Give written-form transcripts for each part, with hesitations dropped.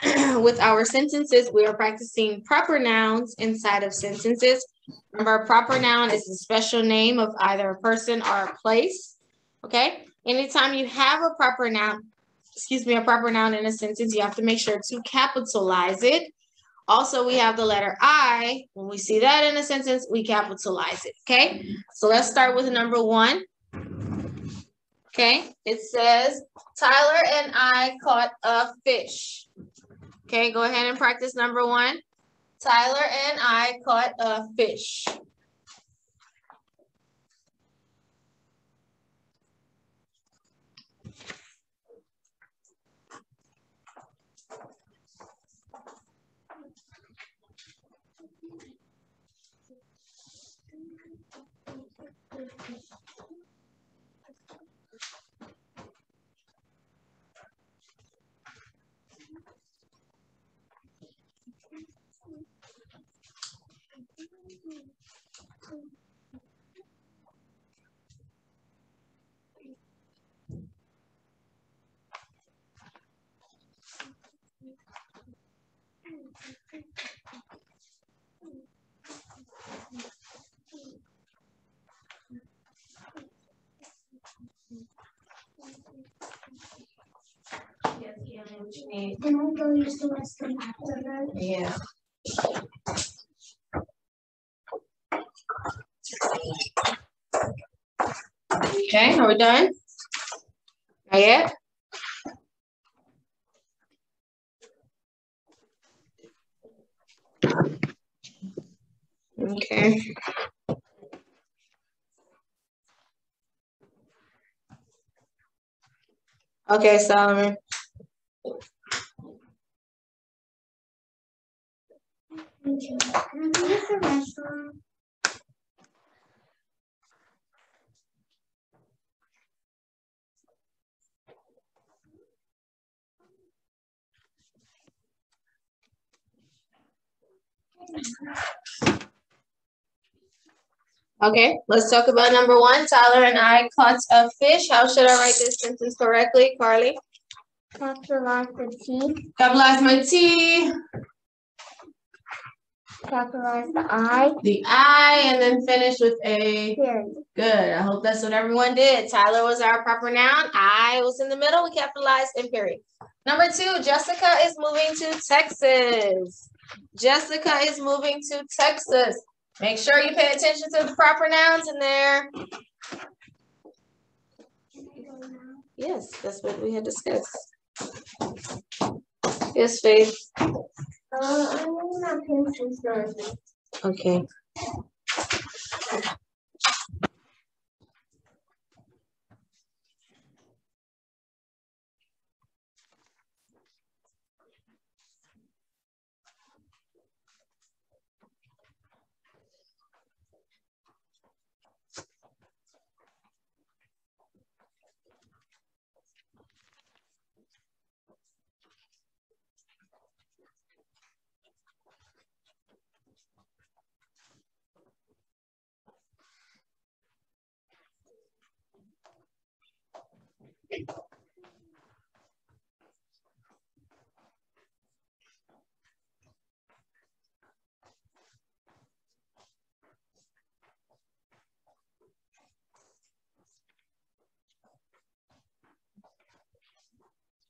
with our sentences, we are practicing proper nouns inside of sentences. Remember, a proper noun is a special name of either a person or a place. Okay? Anytime you have a proper noun, a proper noun in a sentence, you have to make sure to capitalize it. Also, we have the letter I. When we see that in a sentence, we capitalize it. Okay? So let's start with number 1. Okay? It says, Tyler and I caught a fish. Okay, go ahead and practice number 1. Tyler and I caught a fish. Can I go use the restroom after that? Yeah. Okay, are we done? Not yet? Okay. Okay, Solomon. Can I use the restroom? Okay, let's talk about number 1. Tyler and I caught a fish. How should I write this sentence correctly, Carly? Capitalize the T. Capitalize my T. Capitalize the I. The I, and then finish with a Period. Good. I hope that's what everyone did. Tyler was our proper noun. I was in the middle. We capitalized and period. Number 2, Jessica is moving to Texas. Jessica is moving to Texas. Make sure you pay attention to the proper nouns in there. Yes, that's what we had discussed. Yes, Faith. I'm not paying attention. Okay.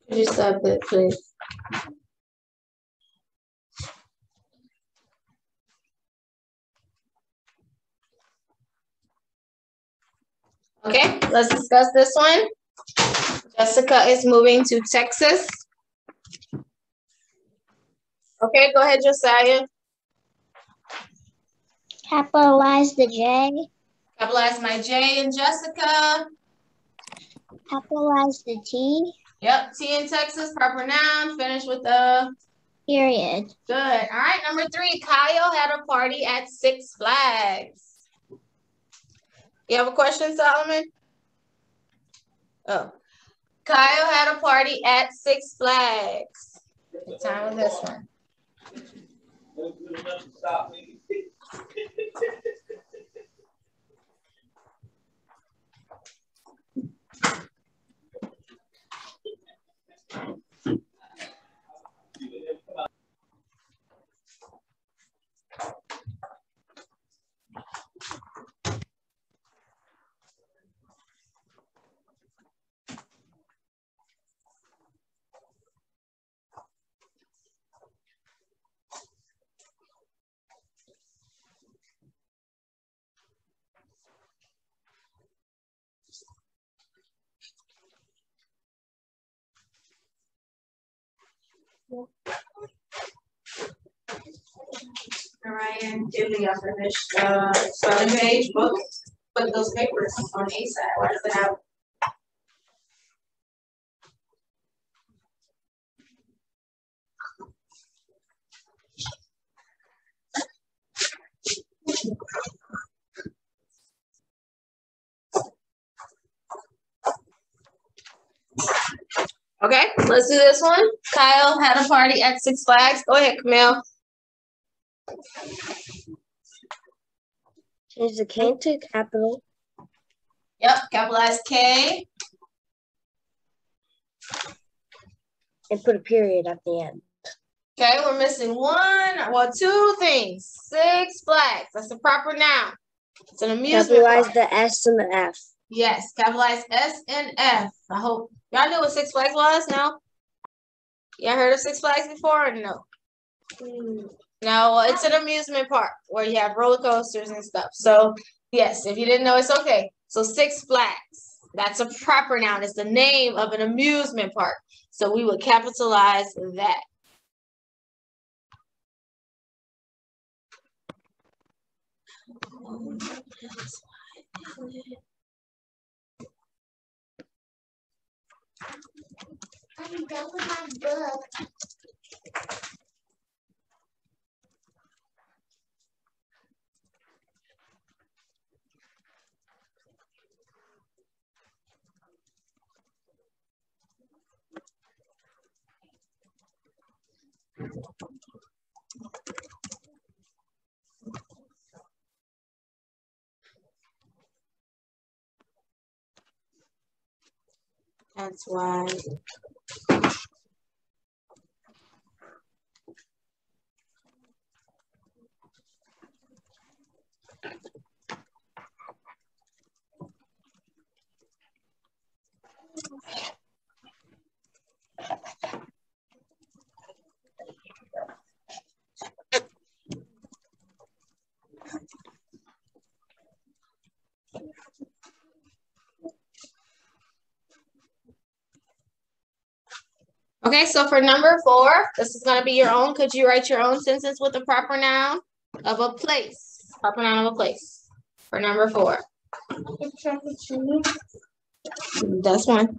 Could you stop it, please? Okay, let's discuss this one. Jessica is moving to Texas. Okay, go ahead, Josiah. Capitalize the J. Capitalize my J in Jessica. Capitalize the T. Yep, T in Texas, proper noun. Finish with a Period. Good. All right, number 3, Kyle had a party at Six Flags. You have a question, Solomon? Oh. Kyle had a party at Six Flags. What time was this one? Ryan, if you finished spelling page book, put those papers on A side. Why does it have? Okay, let's do this one. Kyle had a party at Six Flags. Go ahead, Camille. Change the K to capital. Yep, capitalize K. And put a period at the end. Okay, we're missing two things. Six Flags. That's the proper noun. It's an amusement Capitalize park. the S and the F. Yes, capitalize S and F. I hope y'all knew what Six Flags was. No? Y'all heard of Six Flags before or no? No, well, it's an amusement park where you have roller coasters and stuff. So, yes, if you didn't know, it's okay. So, Six Flags, that's a proper noun. It's the name of an amusement park. So, we would capitalize that. I'm done with my book. That's why. Okay, so for number 4, this is going to be your own. Could you write your own sentence with the proper noun of a place? Proper noun of a place for number 4. It's Chuck E. Cheese. That's one.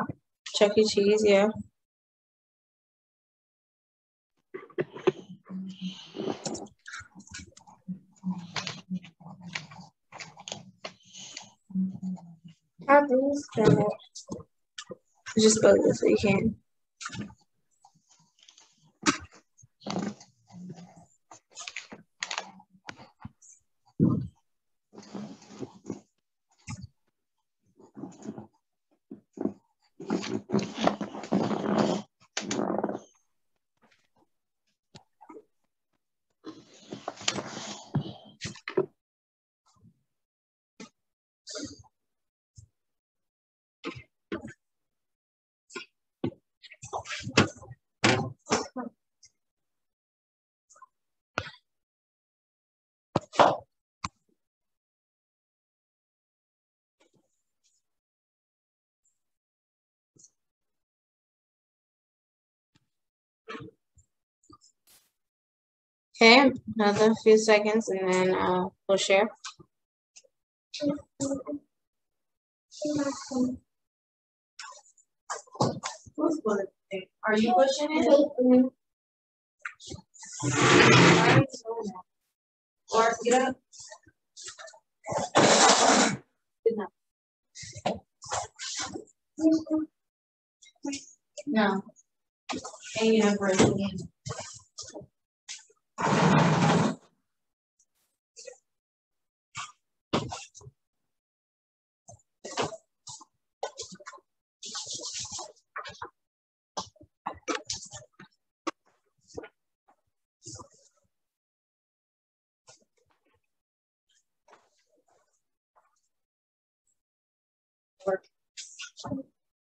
Chuck E. Cheese, yeah. How do you spell it? Just spell it so you can. Okay, another few seconds and then we'll share. Are you pushing it? Or get up. No. And you have breaking in.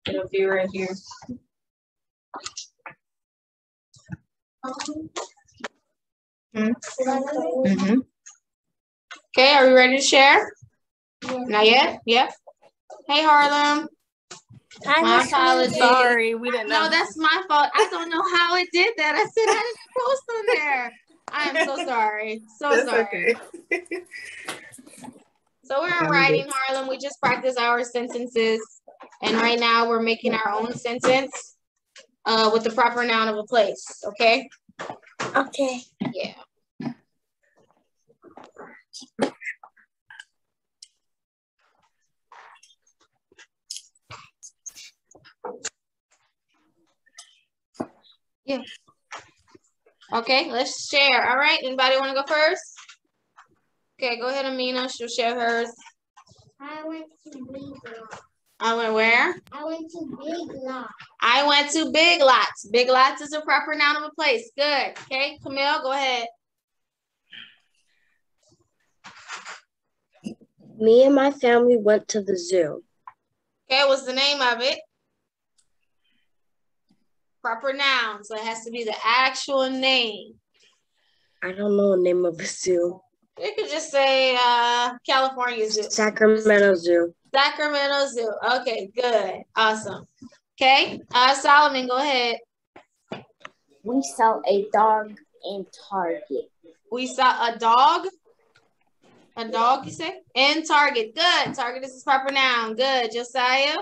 It'll be right here. Mm-hmm. Okay, are we ready to share? Not yet? Yeah. Hey, Harlem. My apologies. Sorry, we didn't know. No, that's my fault. I don't know how it did that. I said I didn't post on there. I am so sorry. So That's sorry. okay. So we're in writing, Harlem. We just practice our sentences. And right now we're making our own sentence with the proper noun of a place. Okay? Okay. Yeah. Yeah. Okay, let's share. All right, anybody want to go first? Okay, go ahead, Amina. She'll share hers. I went to Big Lots. I went where? I went to Big Lots. I went to Big Lots. Big Lots is a proper noun of a place. Good. Okay, Camille, go ahead. Me and my family went to the zoo. Okay, what's the name of it? Proper noun, so it has to be the actual name. I don't know the name of the zoo. You could just say California Zoo. Sacramento Zoo. Sacramento Zoo. Okay, good. Awesome. Okay, Solomon, go ahead. We saw a dog in Target. We saw a dog. A dog, you say? In Target. Good. Target is a proper noun. Good. Josiah?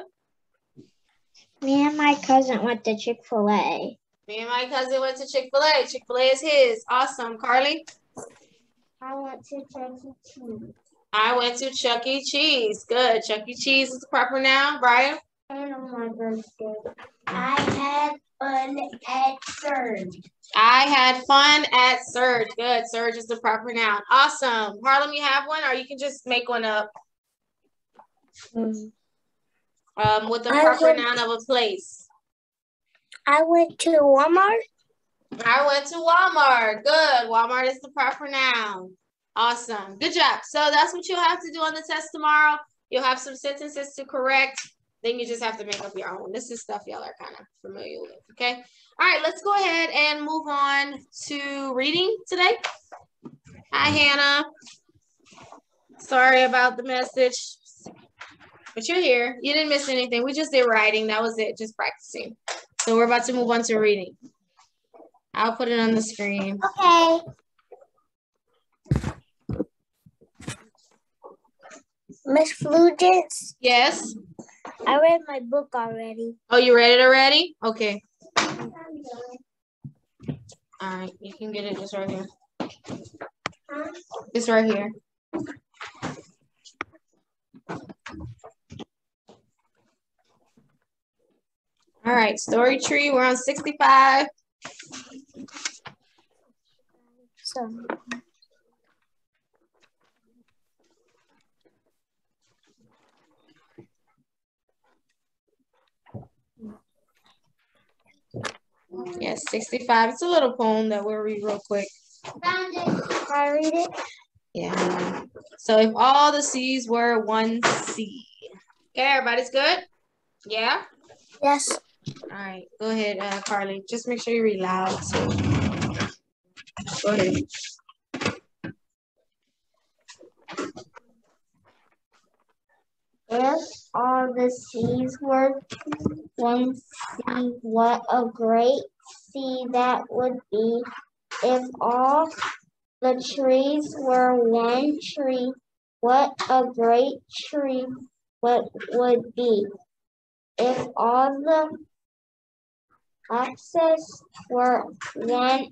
Me and my cousin went to Chick-fil-A. Me and my cousin went to Chick-fil-A. Chick-fil-A is his. Awesome. Carly? I went to Chuck E. Cheese. I went to Chuck E. Cheese. Good. Chuck E. Cheese is the proper noun. Brian? And on my birthday, I had fun at Surge. I had fun at Surge. Good. Surge is the proper noun. Awesome. Harlem, you have one, or you can just make one up with the proper noun of a place. I went to Walmart. I went to Walmart. Good. Walmart is the proper noun. Awesome. Good job. So that's what you'll have to do on the test tomorrow. You'll have some sentences to correct. Then you just have to make up your own. This is stuff y'all are kind of familiar with. Okay. All right. Let's go ahead and move on to reading today. Hi, Hannah. Sorry about the message, but you're here. You didn't miss anything. We just did writing. That was it. Just practicing. So we're about to move on to reading. I'll put it on the screen. Okay. Miss Flugence, Yes. I read my book already. Oh, you read it already? Okay. All right. You can get it just right here. It's right here. All right. Story tree. We're on 65. So, Yes, 65. It's a little poem that we'll read real quick. Found it. Can I read it? Yeah. So if all the C's were one C. Okay, everybody's good? Yeah? yes. All right. Go ahead, Carly. Just make sure you read loud. So. Go ahead. If all the seas were one sea, what a great sea that would be. If all the trees were one tree, what a great tree what would be. If all the axes were 1/8,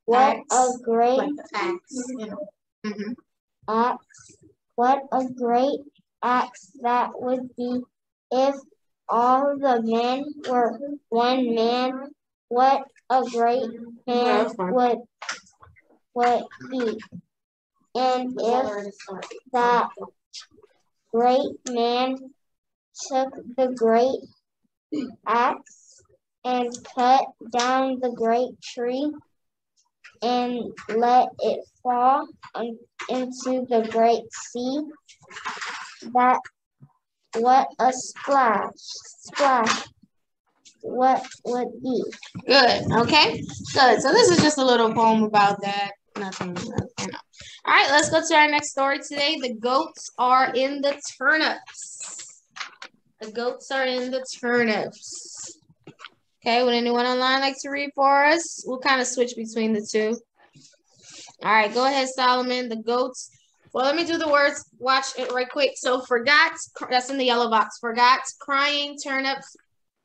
what a great Like the axe, you know. Mm-hmm. axe, what a great axe that would be. If all the men were one man, what a great man would be. And if that great man took the great axe and cut down the great tree and let it fall into the great sea, that what a splash, what would be. Good. Okay. Good. So this is just a little poem about that. Nothing, you know. All right, let's go to our next story today. The goats are in the turnips. The goats are in the turnips. Okay, would anyone online like to read for us? We'll kind of switch between the two. All right, go ahead, Solomon. The goats. Well, let me do the words. Watch it right quick. So forgot, that's in the yellow box. Forgot, crying, turnips,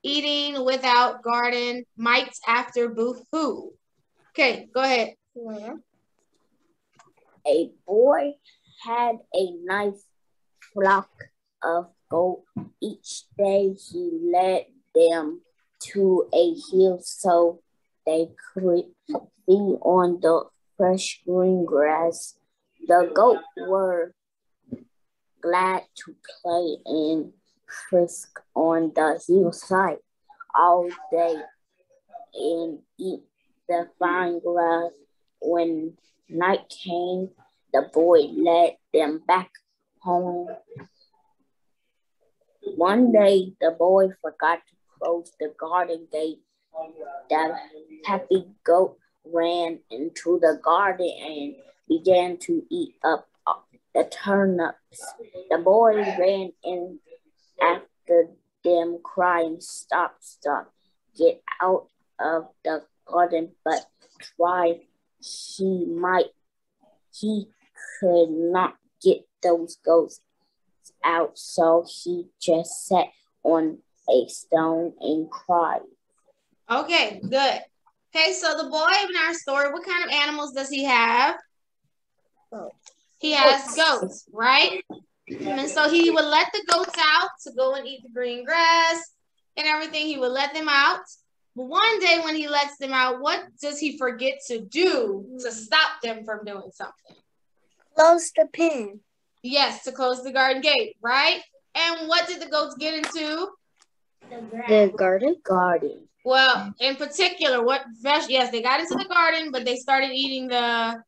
eating without garden, might after boo-hoo. Okay, go ahead. A boy had a nice flock of goats. Each day he led them to a hill so they could feed on the fresh green grass. The goats were glad to play and frisk on the hillside all day and eat the fine grass. When night came, the boy led them back home. One day, the boy forgot to close the garden gate. The happy goat ran into the garden and began to eat up the turnips. The boy ran in after them, crying, "Stop, stop, get out of the garden," but tried he could not get those goats out, so he just sat on a stone and cried. Okay, good. Okay, so the boy in our story, what kind of animals does he have? He has goats, right? And so he would let the goats out to go and eat the green grass and everything. He would let them out. But one day when he lets them out, what does he forget to do to stop them from doing something? Close the pen. Yes, to close the garden gate, right? And what did the goats get into? The garden. Garden. Well, in particular, yes, they got into the garden, but they started eating the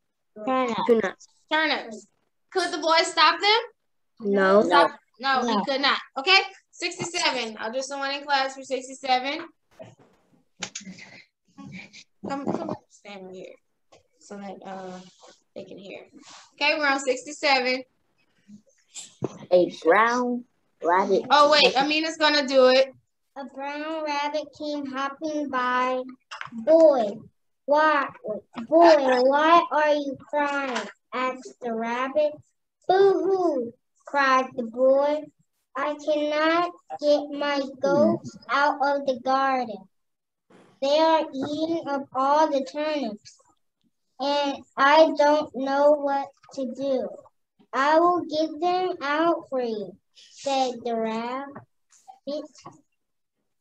turnips. Could the boy stop them? No. No, he could not. Okay, 67. I'll do someone in class for 67. Come stand right here so that they can hear. Okay, we're on 67. A brown rabbit. Oh wait, Amina's gonna do it. A brown rabbit came hopping by. Boy, why are you crying? Asked the rabbit. Boo-hoo, cried the boy. I cannot get my goats out of the garden. They are eating up all the turnips, and I don't know what to do. I will get them out for you, said the rabbit.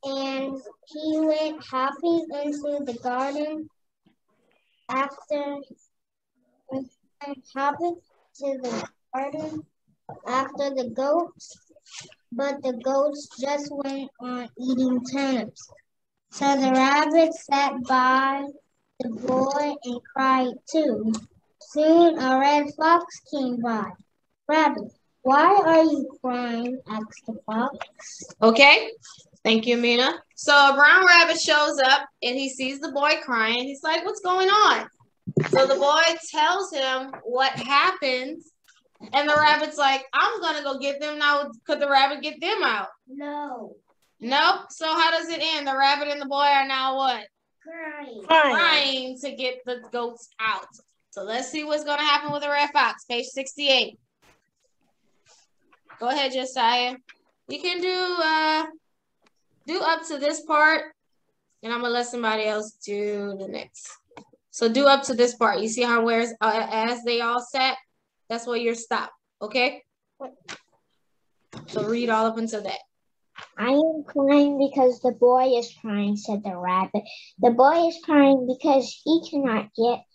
And he went hopping into the garden after the goats, but the goats just went on eating turnips. So the rabbit sat by the boy and cried too. Soon a red fox came by. Rabbit, why are you crying? Asked the fox. Okay. Thank you, Mina. So a brown rabbit shows up and he sees the boy crying. He's like, what's going on? So the boy tells him what happened. And the rabbit's like, I'm going to go get them now. Could the rabbit get them out? No. Nope. So how does it end? The rabbit and the boy are now what? Crying to get the goats out. So let's see what's going to happen with the red fox. Page 68. Go ahead, Josiah. You can do up to this part, and I'm going to let somebody else do the next. So do up to this part. You see how where's as they all sat? That's where you're stopped, okay? So read all up until that. I am crying because the boy is crying, said the rabbit. The boy is crying because he cannot get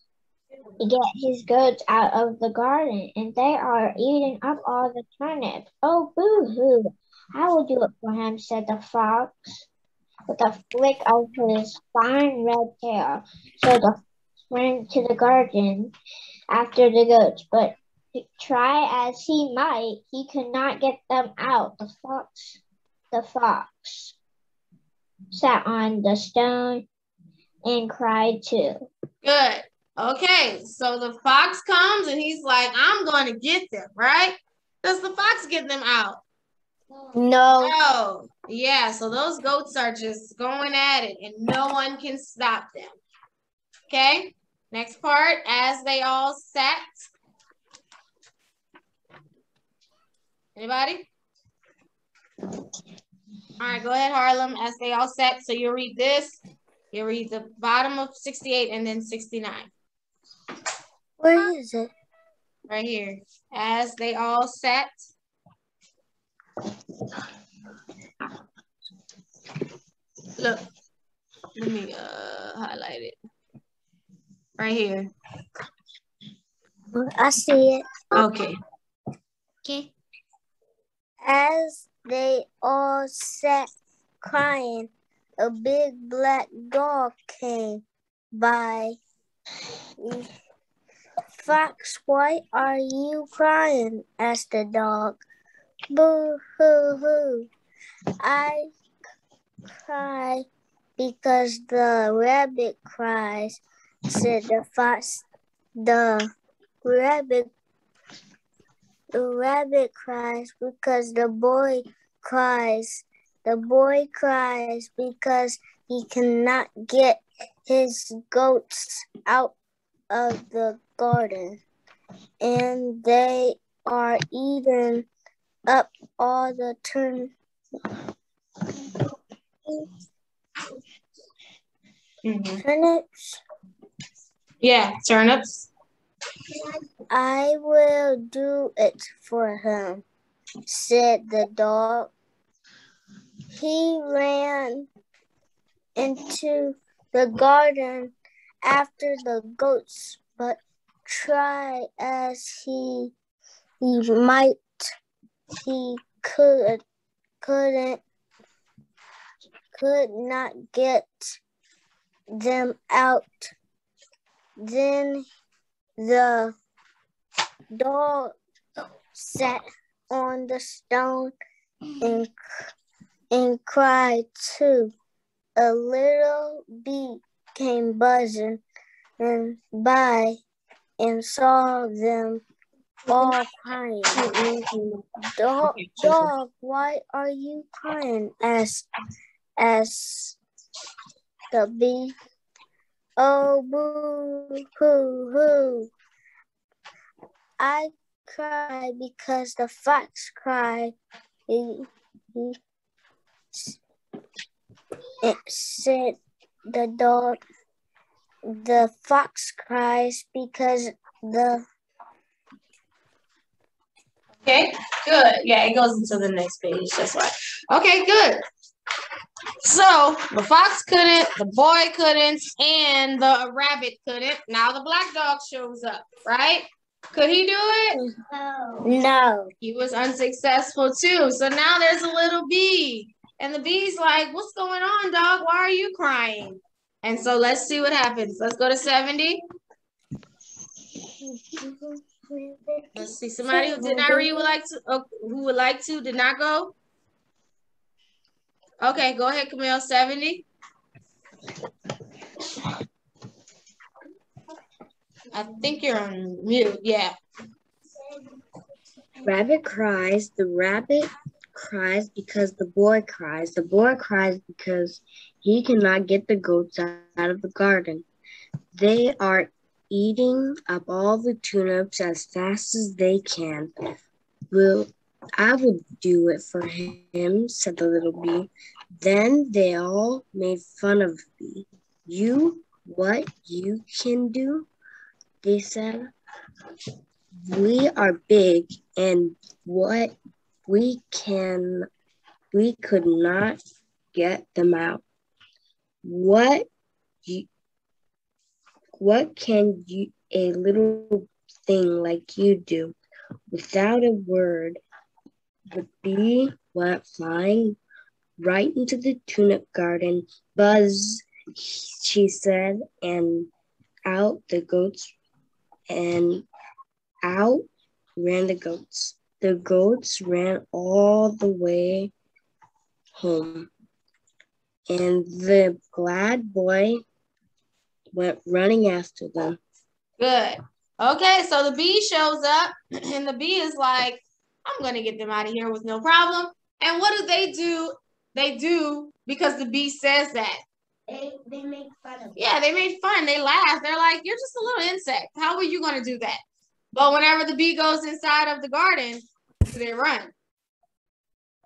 his goats out of the garden, and they are eating up all the turnips. Oh, boo-hoo. I will do it for him, said the fox, with a flick of his fine red tail. So the fox went to the garden after the goats, but try as he might, he could not get them out. The fox sat on the stone and cried too. Good. Okay, so the fox comes and he's like, I'm going to get them, right? Does the fox get them out? No. Oh, yeah, so those goats are just going at it and no one can stop them. Okay, next part, as they all sat. Anybody? All right, go ahead, Harlem, as they all sat. So you'll read this. You'll read the bottom of 68 and then 69. Where is it? Right here. As they all sat. Look, let me highlight it. Right here. I see it. Okay. Okay. As they all sat crying, a big black dog came by. Fox, why are you crying? Asked the dog. Boo hoo hoo. I cry because the rabbit cries, said the fox. The rabbit cries because the boy cries. The boy cries because he cannot get his goats out of the garden, and they are eating up all the turnips. Yeah, turnips. I will do it for him, said the dog. He ran into the garden after the goats, but try as he might, he could not get them out. Then the dog sat on the stone and cried too. A little bee came buzzing by and saw them all crying. Dog, why are you crying? Asked the bee. Oh, boo hoo hoo. I cry because the fox cried. It said the dog. The fox cries because the... Okay, good. Yeah, it goes into the next page. That's why. Okay, good. So the fox couldn't, the boy couldn't, and the rabbit couldn't. Now the black dog shows up, right? Could he do it? No. He was unsuccessful too. So now there's a little bee. And the bee's like, what's going on, dog? Why are you crying? And so let's see what happens. Let's go to 70. Let's see. Somebody who did not read would like to, did not go? Okay, go ahead, Camille. 70. I think you're on mute. Yeah. Rabbit cries. The rabbit cries because the boy cries. The boy cries because he cannot get the goats out of the garden. They are eating up all the turnips as fast as they can. I will do it for him, said the little bee. Then they all made fun of the bee. What you can do? They said. We are big, and what we could not get them out. What can a little thing like you do? Without a word, the bee went flying right into the turnip garden. Buzz, she said, and out the goats and out ran the goats. The goats ran all the way home, and the glad boy went running after them. Good. Okay, so the bee shows up and the bee is like, I'm going to get them out of here with no problem. And what do? They do because the bee says that. They make fun of it. Yeah, they made fun. They laugh. They're like, you're just a little insect. How are you going to do that? But whenever the bee goes inside of the garden, they run.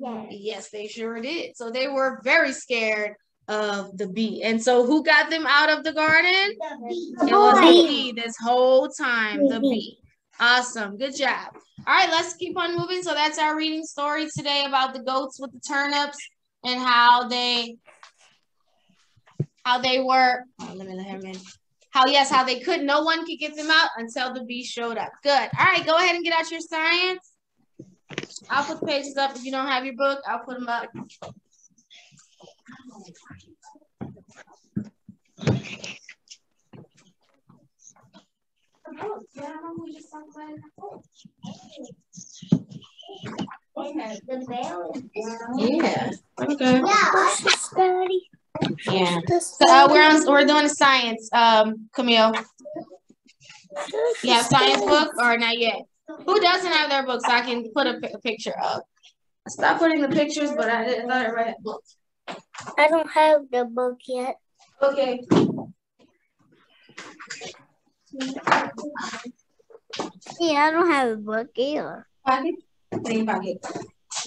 Yes. Yes, they sure did. So they were very scared of the bee. And so who got them out of the garden? The bee. It was the bee this whole time, the bee. Awesome. Good job. All right, let's keep on moving. So that's our reading story today about the goats with the turnips and how they were, oh, let me let him in. How they could, no one could get them out until the bee showed up. Good. All right, go ahead and get out your science. I'll put the pages up. If you don't have your book, I'll put them up. The bell is down. Yeah. Okay. Yeah. Yeah. So we're doing science. Camille. You have science book or not yet? Who doesn't have their book so I can put a picture up? I stopped putting the pictures, but I thought I read books. I don't have the book yet. Okay. Yeah, I don't have a book either. Pocket? Same pocket.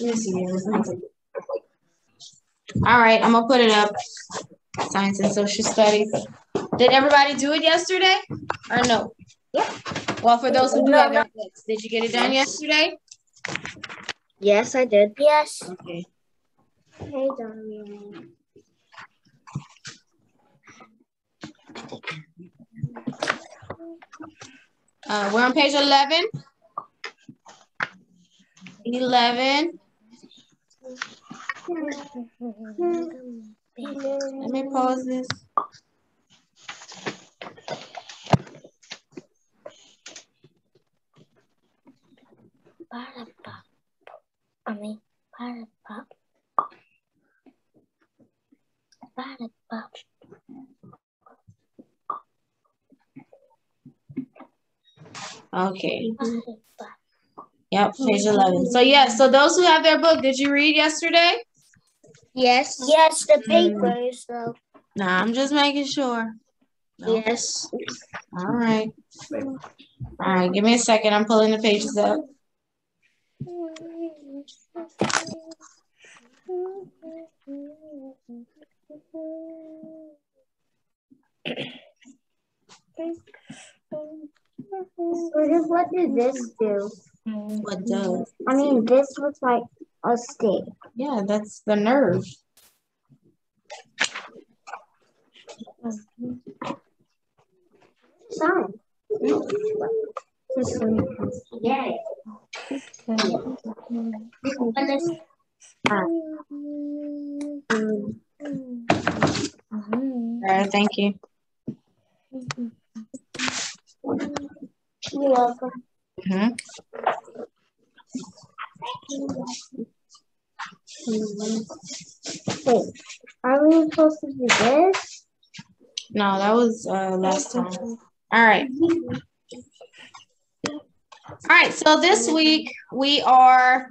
Let me see. All right, I'm gonna put it up. Science and social studies. Did everybody do it yesterday or no? Yeah. Well, for those who do have their books, did you get it done yesterday? Yes, I did. Yes. Okay. Hey, Damian. We're on page 11. 11. Let me pause this. Okay. Yep, page 11. So yes, so those who have their book, did you read yesterday? Yes. Yes, the papers though. Nah, I'm just making sure. No. Yes. All right. All right, give me a second. I'm pulling the pages up. What does this do? What does? I mean, this looks like a stick. Yeah, that's the nerve. Sign. Yeah. All right, thank you. You're welcome. Wait, are we supposed to do this? No, that was last time. All right. All right, so this week we are,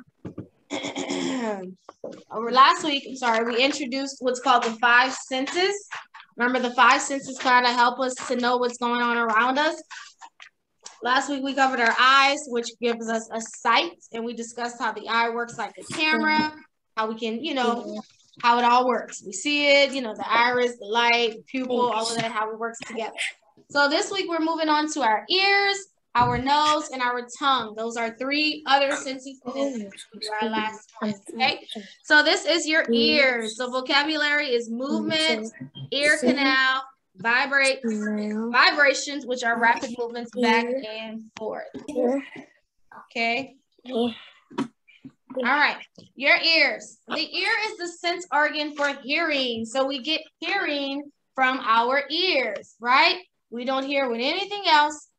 or last week, I'm sorry, we introduced what's called the 5 senses. Remember the 5 senses kind of help us to know what's going on around us. Last week we covered our eyes, which gives us a sight, and we discussed how the eye works like a camera, how we can, you know, how it all works. We see it, you know, the iris, the light, the pupil, all of that, how it works together. So this week we're moving on to our ears, our nose, and our tongue. Those are 3 other senses in our last one, okay? So this is your ears. So vocabulary is movement, ear canal, vibrations, which are rapid movements back and forth. Okay? All right, your ears. The ear is the sense organ for hearing. So we get hearing from our ears, right? We don't hear with anything else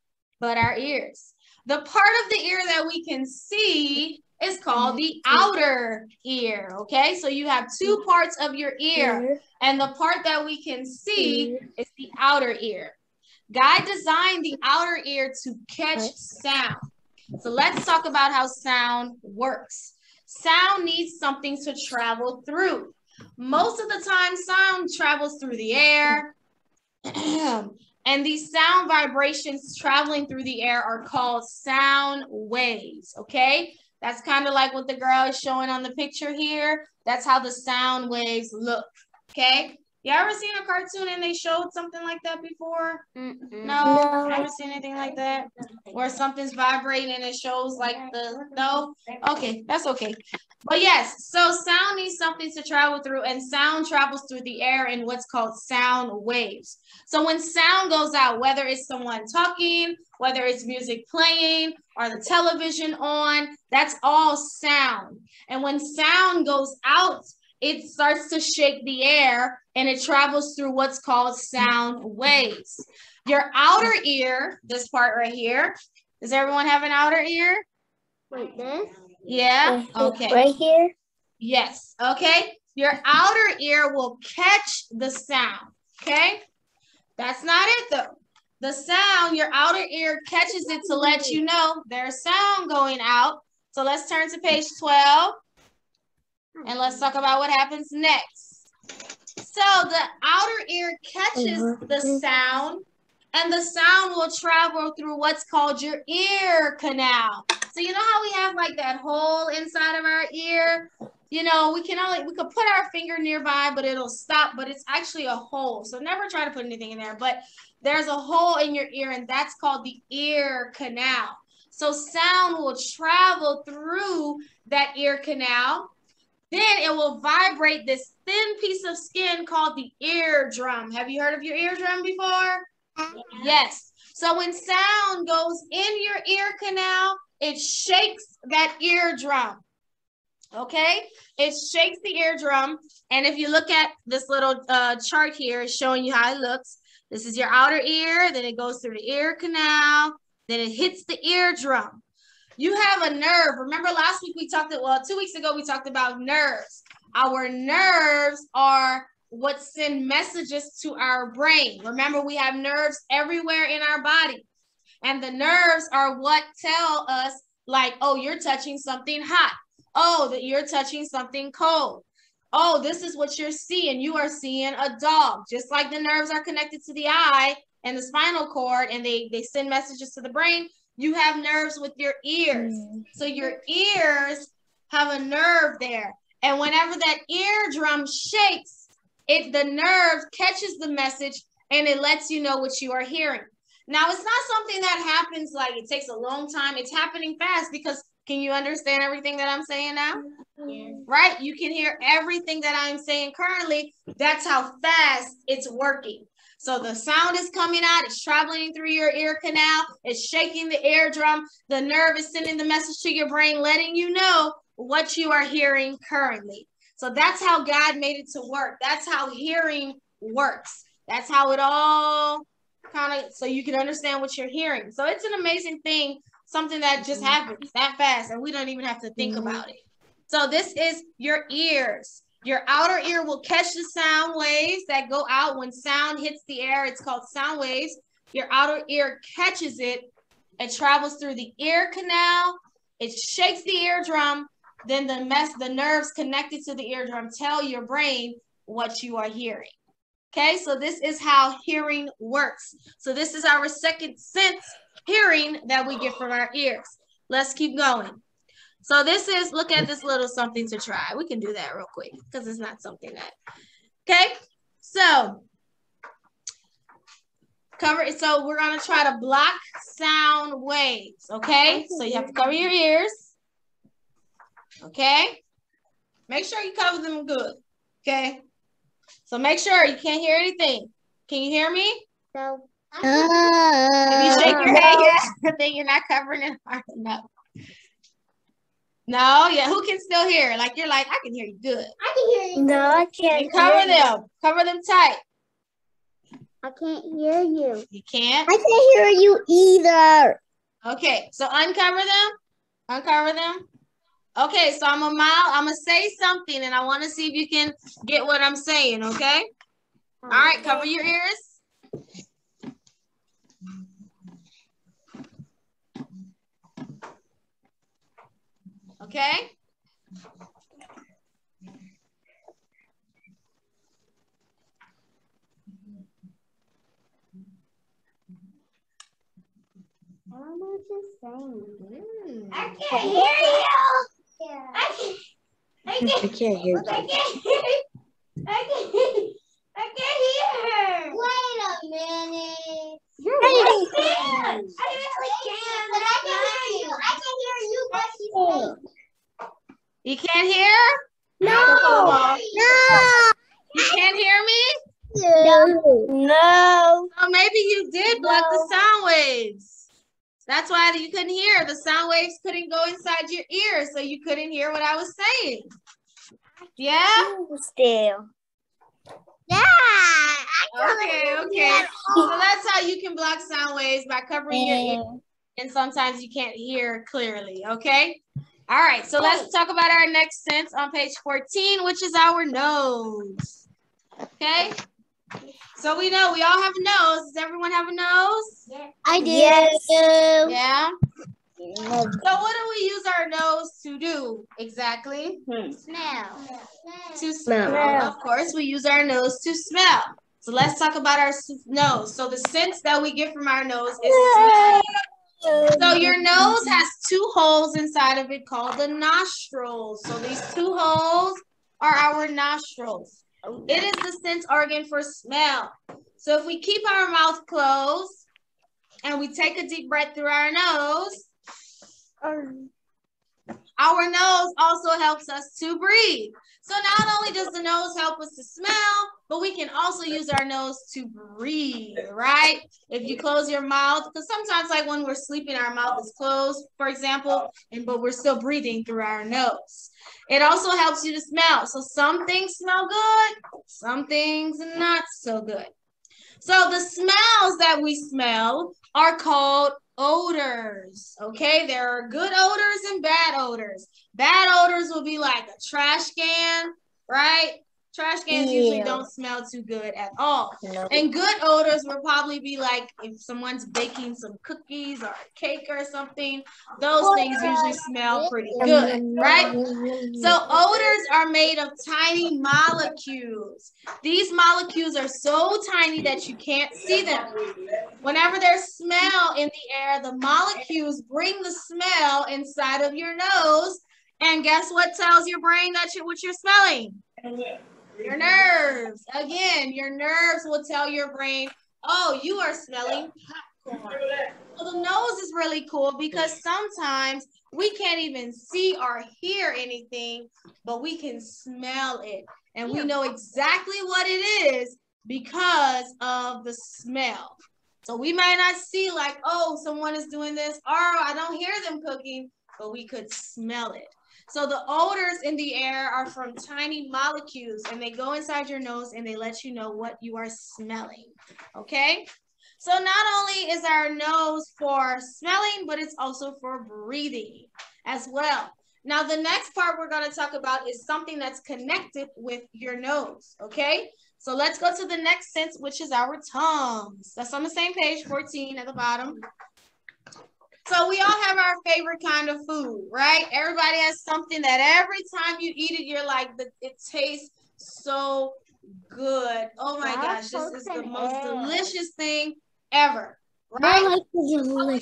but our ears. The part of the ear that we can see is called the outer ear, okay? So you have 2 parts of your ear, and the part that we can see is the outer ear. God designed the outer ear to catch sound. So let's talk about how sound works. Sound needs something to travel through. Most of the time, sound travels through the air. And these sound vibrations traveling through the air are called sound waves, okay? That's kind of like what the girl is showing on the picture here. That's how the sound waves look, okay? You ever seen a cartoon and they showed something like that before? No, never seen anything like that? Where something's vibrating and it shows like no? Okay, that's okay. But yes, so sound needs something to travel through, and sound travels through the air in what's called sound waves. So when sound goes out, whether it's someone talking, whether it's music playing, or the television on, that's all sound. And when sound goes out, it starts to shake the air and it travels through what's called sound waves. Your outer ear, this part right here, does everyone have an outer ear? Like this? Yeah, okay. Right here? Yes, okay. Your outer ear will catch the sound, okay? That's not it though. The sound, your outer ear catches it to let you know there's sound going out. So let's turn to page 12 and let's talk about what happens next. So the outer ear catches the sound, and the sound will travel through what's called your ear canal. So you know how we have like that hole inside of our ear? You know, we could put our finger nearby, but it'll stop, but it's actually a hole. So never try to put anything in there, but there's a hole in your ear, and that's called the ear canal. So sound will travel through that ear canal. Then it will vibrate this thin piece of skin called the eardrum. Have you heard of your eardrum before? Yes. So when sound goes in your ear canal, it shakes that eardrum. Okay? It shakes the eardrum. And if you look at this little chart here, it's showing you how it looks. This is your outer ear. Then it goes through the ear canal. Then it hits the eardrum. You have a nerve. Remember last week we talked, 2 weeks ago, we talked about nerves. Our nerves are what send messages to our brain. Remember, we have nerves everywhere in our body. And the nerves are what tell us, like, oh, you're touching something hot. Oh, that you're touching something cold. Oh, this is what you're seeing. You are seeing a dog. Just like the nerves are connected to the eye and the spinal cord, and they send messages to the brain, you have nerves with your ears. So your ears have a nerve there. And whenever that eardrum shakes, the nerve catches the message and it lets you know what you are hearing. Now, it's not something that happens like it takes a long time. It's happening fast because can you understand everything that I'm saying now? Yes. Right? You can hear everything that I'm saying currently. That's how fast it's working. So the sound is coming out, it's traveling through your ear canal, it's shaking the eardrum, the nerve is sending the message to your brain, letting you know what you are hearing currently. So that's how God made it to work. That's how hearing works. That's how it all kind of, so you can understand what you're hearing. So it's an amazing thing, something that just happens that fast, and we don't even have to think about it. So this is your ears. Your outer ear will catch the sound waves that go out when sound hits the air. It's called sound waves. Your outer ear catches it. It travels through the ear canal. It shakes the eardrum. Then the nerves connected to the eardrum tell your brain what you are hearing. Okay, so this is how hearing works. So this is our second sense, hearing, that we get from our ears. Let's keep going. So this is, look at this little something to try. We can do that real quick because it's not something that, okay? So we're gonna try to block sound waves, okay? So you have to cover your ears, okay? Make sure you cover them good, okay? So make sure you can't hear anything. Can you hear me? No. If you shake your head, yes, then you're not covering it hard enough. No, yeah, who can still hear? Like, you're like, I can hear you good. I can hear you. No, I can't. Cover them. Cover them tight. I can't hear you. You can't? I can't hear you either. Okay, so uncover them. Uncover them. Okay, so I'm gonna say something, and I want to see if you can get what I'm saying, okay? All right, cover your ears. Okay? What was you saying? Mm. I can't hear you. I I can't hear you. can't hear. I can't hear. Wait a minute. You're I right. really can, but I can hear you. I can hear you, but she's saying. You can't hear? No. No. No. You can't hear me? No. Oh, maybe you did block the No. sound waves. That's why you couldn't hear. The sound waves couldn't go inside your ear, so you couldn't hear what I was saying. Yeah? Still. Yeah. Okay. So that's how you can block sound waves, by covering your ear, and sometimes you can't hear clearly, okay? All right, so let's talk about our next sense on page 14, which is our nose. Okay? So we know we all have a nose. Does everyone have a nose? I do. Yes. Yeah? So what do we use our nose to do exactly? Smell. To smell. Of course, we use our nose to smell. So let's talk about our nose. So the sense that we get from our nose is smelling. So your nose has two holes inside of it called the nostrils. So these two holes are our nostrils. It is the sense organ for smell. So if we keep our mouth closed and we take a deep breath through our nose also helps us to breathe. So not only does the nose help us to smell, but we can also use our nose to breathe, right? If you close your mouth, because sometimes like when we're sleeping, our mouth is closed, for example, but we're still breathing through our nose. It also helps you to smell. So some things smell good, some things not so good. So the smells that we smell are called odors, okay? There are good odors and bad odors. Bad odors will be like a trash can, right? Trash cans usually don't smell too good at all. No. And good odors will probably be like if someone's baking some cookies or a cake or something. Those things usually smell pretty good, right? So odors are made of tiny molecules. These molecules are so tiny that you can't see them. Whenever there's smell in the air, the molecules bring the smell inside of your nose. And guess what tells your brain that what you're smelling? Your nerves. Again, your nerves will tell your brain, oh, you are smelling popcorn. Well, the nose is really cool because sometimes we can't even see or hear anything, but we can smell it. And we know exactly what it is because of the smell. So we might not see like, oh, someone is doing this, or I don't hear them cooking, but we could smell it. So the odors in the air are from tiny molecules, and they go inside your nose and they let you know what you are smelling, okay? So not only is our nose for smelling, but it's also for breathing as well. Now the next part we're going to talk about is something that's connected with your nose, okay? So let's go to the next sense, which is our tongues. That's on the same page, 14 at the bottom. So we all have our favorite kind of food, right? Everybody has something that every time you eat it, you're like, it tastes so good. Oh my gosh, this is the most delicious thing ever, right? Without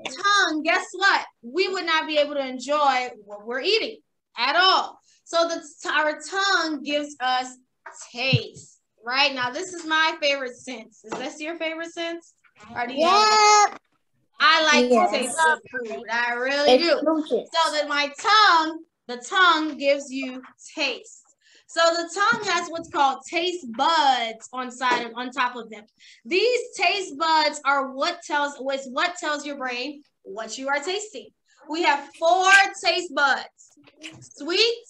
tongue, guess what? We would not be able to enjoy what we're eating at all. So our tongue gives us taste, right? Now, this is my favorite sense. Is this your favorite sense? Or do you have I like to taste good food. I really do. So that the tongue gives you taste. So the tongue has what's called taste buds on top of them. These taste buds are what tells your brain what you are tasting. We have 4 taste buds: sweet,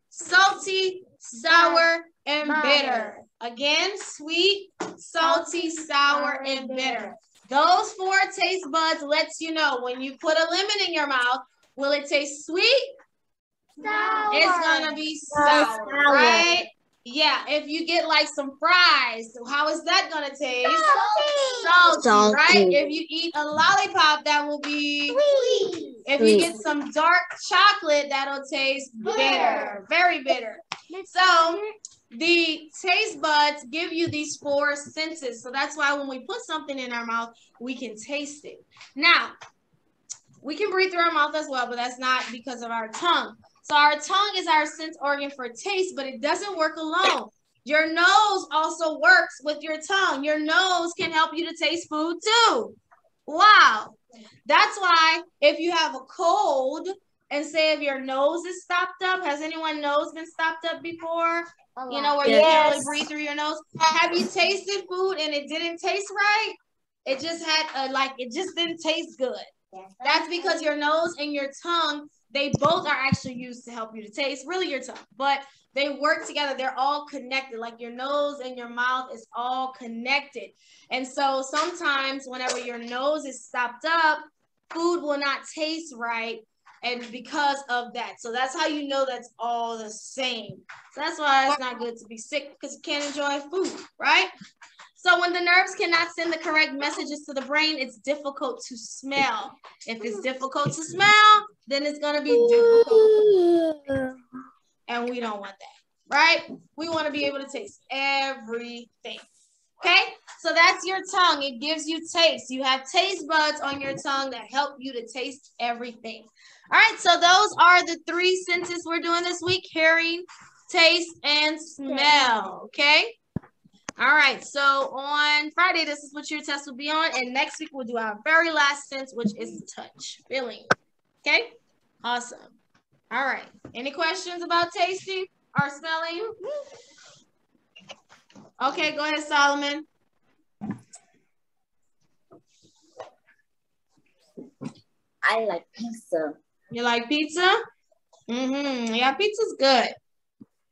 salty, sour, and bitter. Again, sweet, salty, sour, and bitter. Those 4 taste buds lets you know when you put a lemon in your mouth, will it taste sweet? Sour. It's gonna be sour, right? Yeah, if you get like some fries, how is that gonna taste? Salty, right? If you eat a lollipop, that will be If you get some dark chocolate, that'll taste bitter, very bitter. So the taste buds give you these 4 senses. So that's why when we put something in our mouth, we can taste it. Now, we can breathe through our mouth as well, but that's not because of our tongue. So our tongue is our sense organ for taste, but it doesn't work alone. Your nose also works with your tongue. Your nose can help you to taste food too. Wow. That's why if you have a cold and say if your nose is stopped up, has anyone's nose been stopped up before? You know, where you can't really breathe through your nose. Have you tasted food and it didn't taste right? It just had it just didn't taste good. That's because your nose and your tongue, they both are actually used to help you to taste, really your tongue, but they work together. They're all connected. Like your nose and your mouth is all connected. And so sometimes whenever your nose is stopped up, food will not taste right. And because of that. So that's how you know that's all the same. So that's why it's not good to be sick, because you can't enjoy food, right? So when the nerves cannot send the correct messages to the brain, it's difficult to smell. If it's difficult to smell, then it's going to be difficult. And we don't want that, right? We want to be able to taste everything. Okay? So that's your tongue. It gives you taste. You have taste buds on your tongue that help you to taste everything. All right, so those are the 3 senses we're doing this week: hearing, taste, and smell. Okay? All right, so on Friday, this is what your test will be on. And next week, we'll do our very last sense, which is touch, feeling. Okay? Awesome. All right. Any questions about tasting or smelling? Okay, go ahead, Solomon. I like pizza. You like pizza? Mm-hmm. Yeah, pizza's good.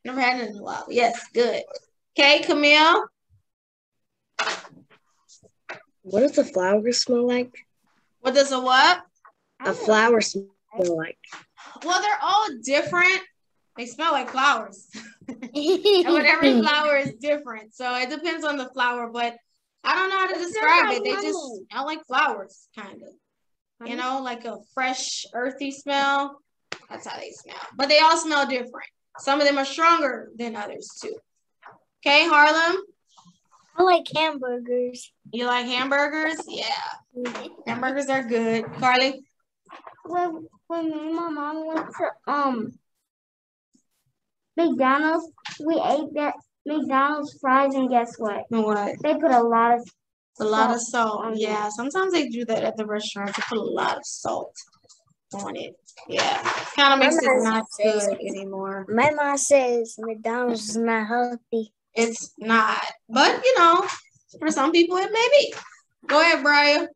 Never had it in a while. Yes, good. Okay, Camille. What does a flower smell like? What does a what? A flower smell like? Well, they're all different. They smell like flowers. And with every flower is different. So it depends on the flower, but I don't know how to describe it. They just smell like flowers, kind of. You know, like a fresh, earthy smell. That's how they smell. But they all smell different. Some of them are stronger than others, too. Okay, Harlem? I like hamburgers. You like hamburgers? Yeah. Hamburgers are good. Carly? When my mom went to McDonald's, we ate that McDonald's fries, and guess what? What? They put a lot of salt. Yeah, sometimes they do that at the restaurants. They put a lot of salt on it. Yeah, kind of makes it not good anymore. My mom says McDonald's is not healthy. It's not, but you know, for some people it may be. Go ahead, Brian.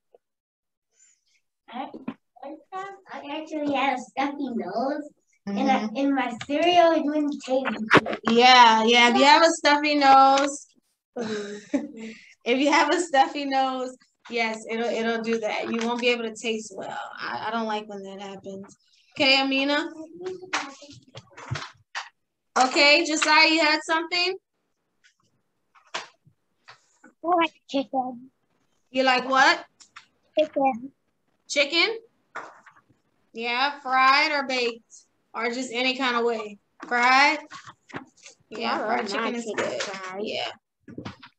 I actually had a stuffy nose, and in my cereal it wouldn't taste. Yeah. If you have a stuffy nose, yes, it'll do that. You won't be able to taste well. I don't like when that happens. Okay, Amina. Okay, Josiah, you had something? I like chicken. You like what? Chicken. Chicken? Yeah, fried or baked? Or just any kind of way? Fried? Yeah, fried chicken is good. Yeah.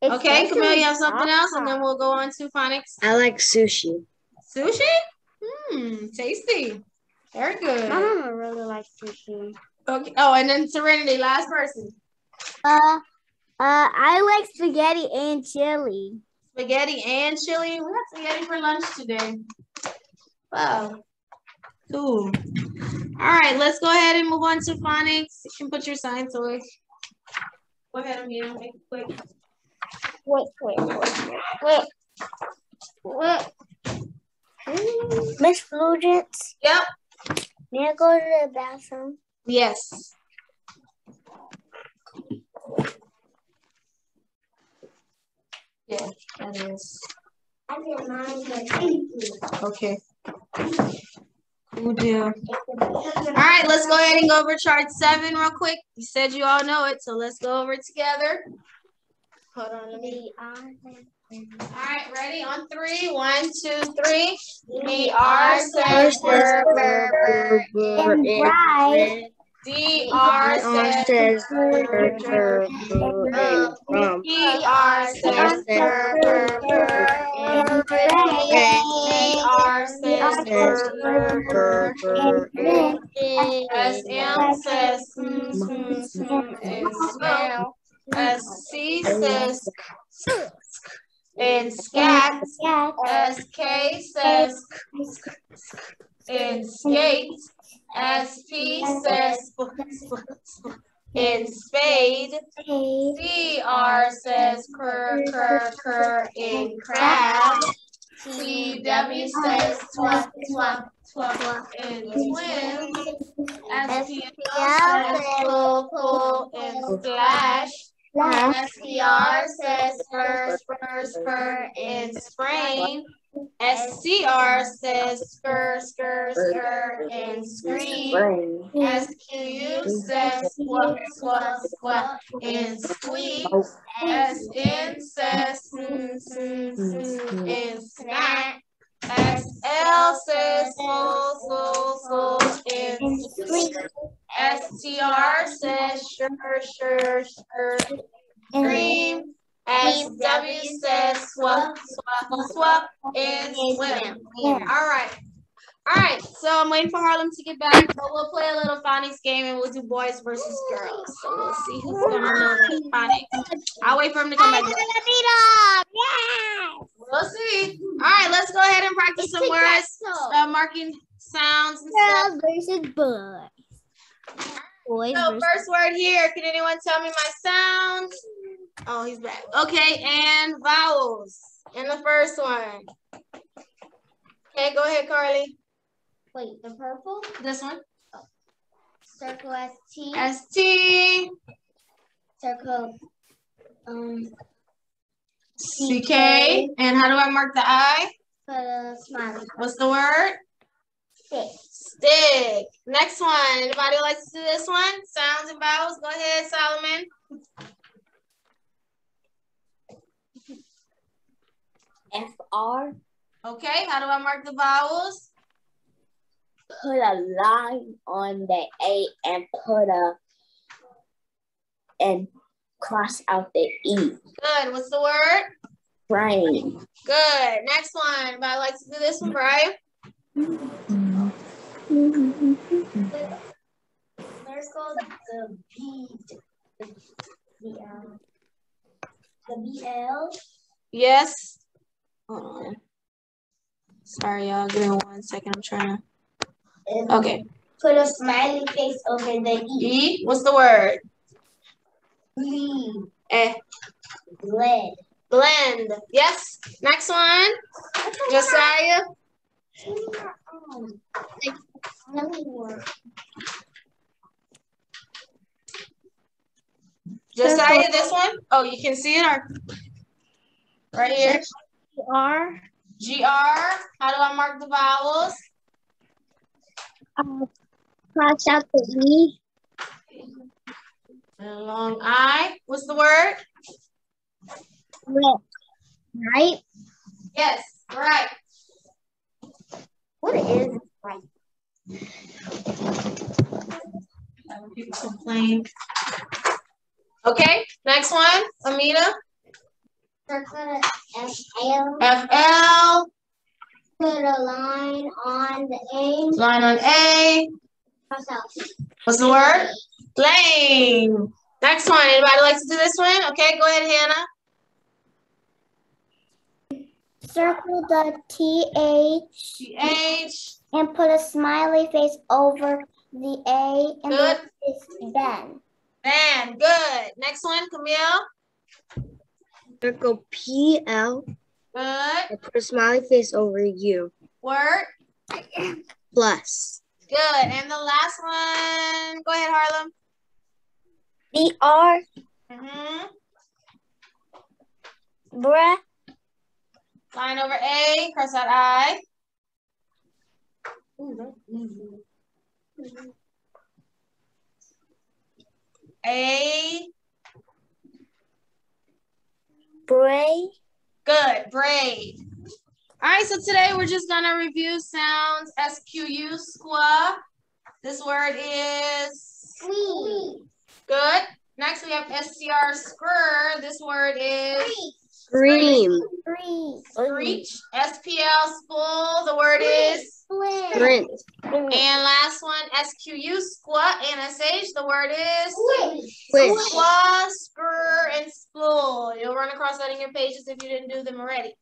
Okay, Camille, you have something else? And then we'll go on to phonics. I like sushi. Sushi? Tasty. Very good. My mama really likes sushi. Okay. Oh, and then Serenity, last person. I like spaghetti and chili. Spaghetti and chili? We had spaghetti for lunch today. Wow. Cool. All right, let's go ahead and move on to phonics. You can put your signs away. Go ahead, Amina. Make it quick. Wait. Miss Flugence? Yep. May I go to the bathroom? Yes. Yeah, that is. I didn't mind, but thank you. Okay. Cool deal. All right, let's go ahead and go over chart 7 real quick. You said you all know it, so let's go over it together. Hold on, let me All right, ready? On three. 1, 2, 3. DR says burr. And bright. DR says burr, burr, and drum. ER says burr. And rain. DR says burr. SM says and smell. SC says and scat. SK says and skate. SP says and spade. CR says cur and crab. CW says swap and twins. SPL says pull and splash. SPR says spur and sprain. SCR says skr and scream. SQU says squat and squeak. SN says and snack. SL says slow and sweet. STR says sure scream. SW says swap and swim. All right, so I'm waiting for Harlem to get back, but we'll play a little phonics game and we'll do boys versus girls. So we'll see who's gonna know the phonics. I'll wait for him to come back. We'll see. All right, let's go ahead and practice some words, marking sounds and stuff. Girls versus boys. Boys So versus first word here, can anyone tell me my sounds? Oh, he's back. Okay, and vowels in the first one. Okay, go ahead, Carly. Wait, the purple? This one. Circle ST. ST. Circle CK. And how do I mark the I? put a smiley. What's the word? Stick. Stick. Next one. Anybody like to do this one? Sounds and vowels. Go ahead, Solomon. FR. Okay, how do I mark the vowels? Put a line on the A and cross out the E. Good. What's the word? Brain. Good. Next one. Anybody like to do this one, Brian? Circle the B. The BL. Yes. Hold on. Sorry, y'all. Give me 1 second. I'm trying to. Okay. Put a smiley face over the E. E. What's the word? Bleed. Blend. Blend. Yes. Next one. Josiah. Josiah, this one. Oh, you can see it right here. R. GR. How do I mark the vowels? Cross out the E. And a long I. What's the word? Right? Yes. Right. What is right? People complain. Okay. Next one. Amina. Circle FL. FL. Put a line on the A. Line on A. Cross out. What's the word? Flame. Next one. Anybody like to do this one? Okay, go ahead, Hannah. Circle the TH. TH. And put a smiley face over the A. And Good. it's Ben. Ben. Good. Next one, Camille. Circle PL. Good. And put a smiley face over U. Word. Plus. Good. And the last one. Go ahead, Harlem. BR. Bruh. Line over A. Cross out I. A. Bray. Good, braid. All right, so today we're just gonna review sounds. SQU, squa. This word is Squeeze. good. Next we have SCR, scr. This word is Scream. screech. SPL, spool. The word is Sprint. and last one, SQU, squat, and SH, the word is Squish. squaw, screw, and spool. You'll run across that in your pages if you didn't do them already.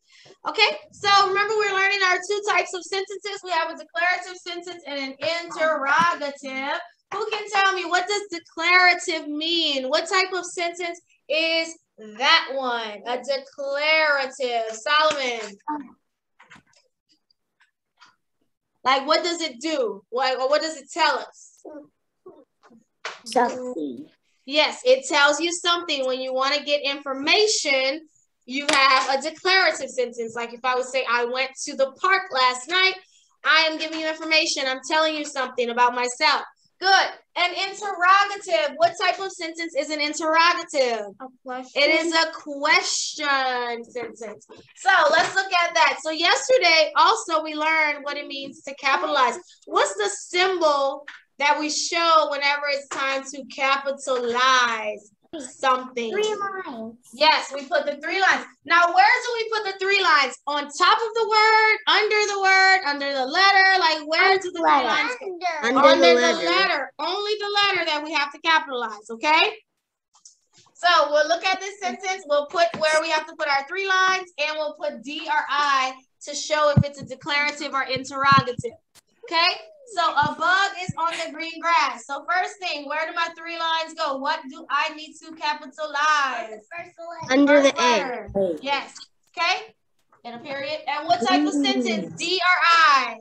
Okay, so remember we're learning our two types of sentences. We have a declarative sentence and an interrogative. Who can tell me, what does declarative mean? What type of sentence is that one? A declarative. Solomon. Like, what does it do? What does it tell us? Something. Yes, it tells you something. When you want to get information, you have a declarative sentence. Like if I would say, I went to the park last night, I am giving you information. I'm telling you something about myself. Good. An interrogative. What type of sentence is an interrogative? A question. It is a question sentence. So let's look at that. So yesterday also we learned what it means to capitalize. What's the symbol that we show whenever it's time to capitalize something? 3 lines. Yes, we put the 3 lines. Now, where do we put the 3 lines? On top of the word, under the letter? Like, where do the 3 lines go? Under the letter. Only the letter that we have to capitalize, okay? So we'll look at this sentence. We'll put where we have to put our 3 lines, and we'll put D or I to show if it's a declarative or interrogative, okay? So a bug is on the green grass. So first thing, where do my 3 lines go? What do I need to capitalize? Under the letter. A. Yes, okay? And a period. And what type of sentence? D or I?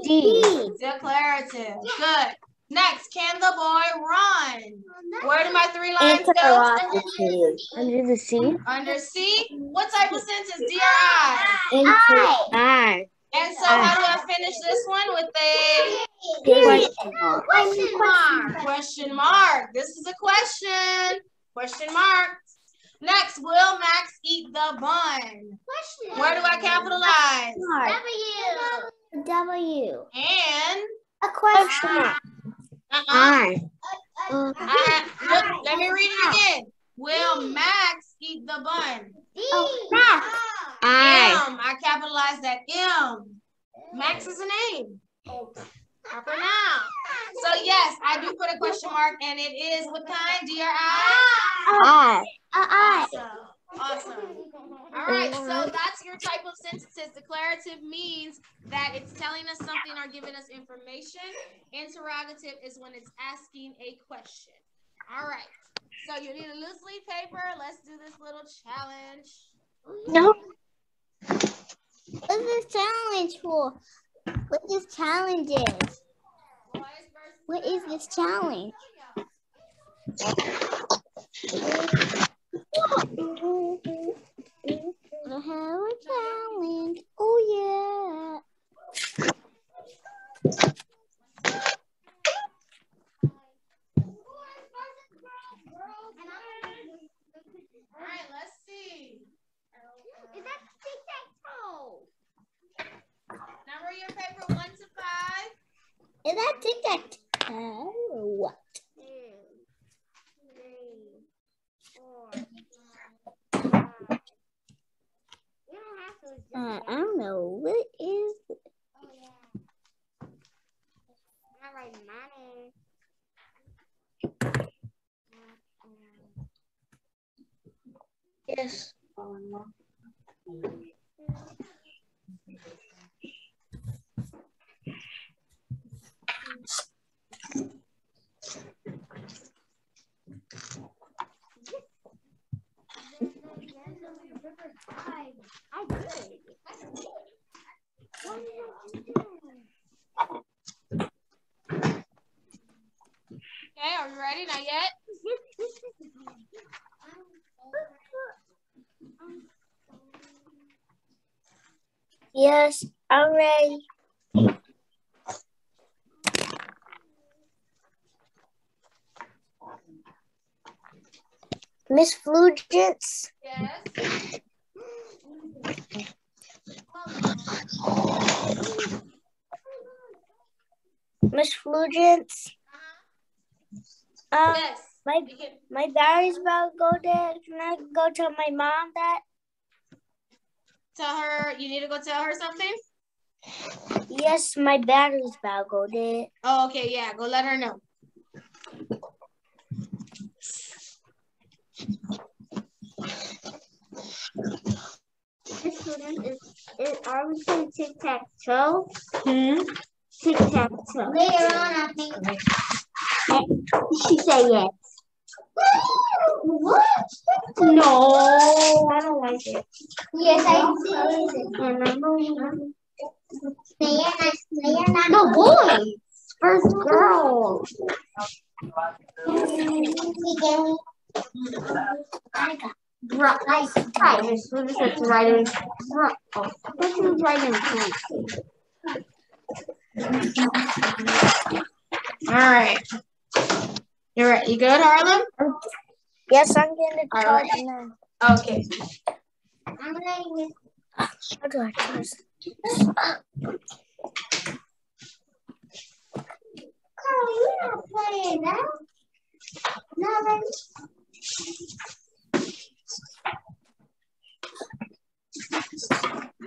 D. Declarative. Good. Next, can the boy run? Where do my 3 lines go? Interrogative. Under the C. Under C. What type of sentence? D or I? I. And so how do I finish this one? With a Question mark. Question mark. question mark. This is a question. Question mark. Next, will Max eat the bun? Where do I capitalize? W. And A question mark. I. look, let me read it again. Will Max eat the bun? Max. M. I capitalized that M. Max is a name. Proper noun. So yes, I do put a question mark, and it is what kind? D or I? I. Awesome. All right, so that's your type of sentences. Declarative means that it's telling us something or giving us information. Interrogative is when it's asking a question. All right, so you need a loose leaf paper. Let's do this little challenge. No. What's this challenge for? What this challenge is? What is this challenge? I have a challenge. Oh yeah. All right, let's see. Is that tic-tac-toe? Number your paper 1 to 5. Is that tic-tac-toe or what? 2, 3, 4, 5. You don't have to. I don't know. What is it? Not like money. Yes. I did. Okay, are we ready? Not yet? Yes, I'm ready. Miss Flugence, Yes. Miss Flugence. Yes. My battery's about to go dead. Can I go tell my mom that? Tell her, you need to go tell her something? Yes, my battery's about to go dead. Oh, okay, yeah, go let her know. Are we playing tic-tac-toe? Hmm? Tic-tac-toe. Later on, I think. She said yes. What? No, I don't like it. Yes, I do. No, boys. First girl. I got bro. Nice. Right. This is right in. Oh, this is right in front. All right. You're right. You good, Harlem? Yes, I'm getting the All charge right. now. Okay. I'm ready. How do I charge? Carl, you're not playing that. Not ready.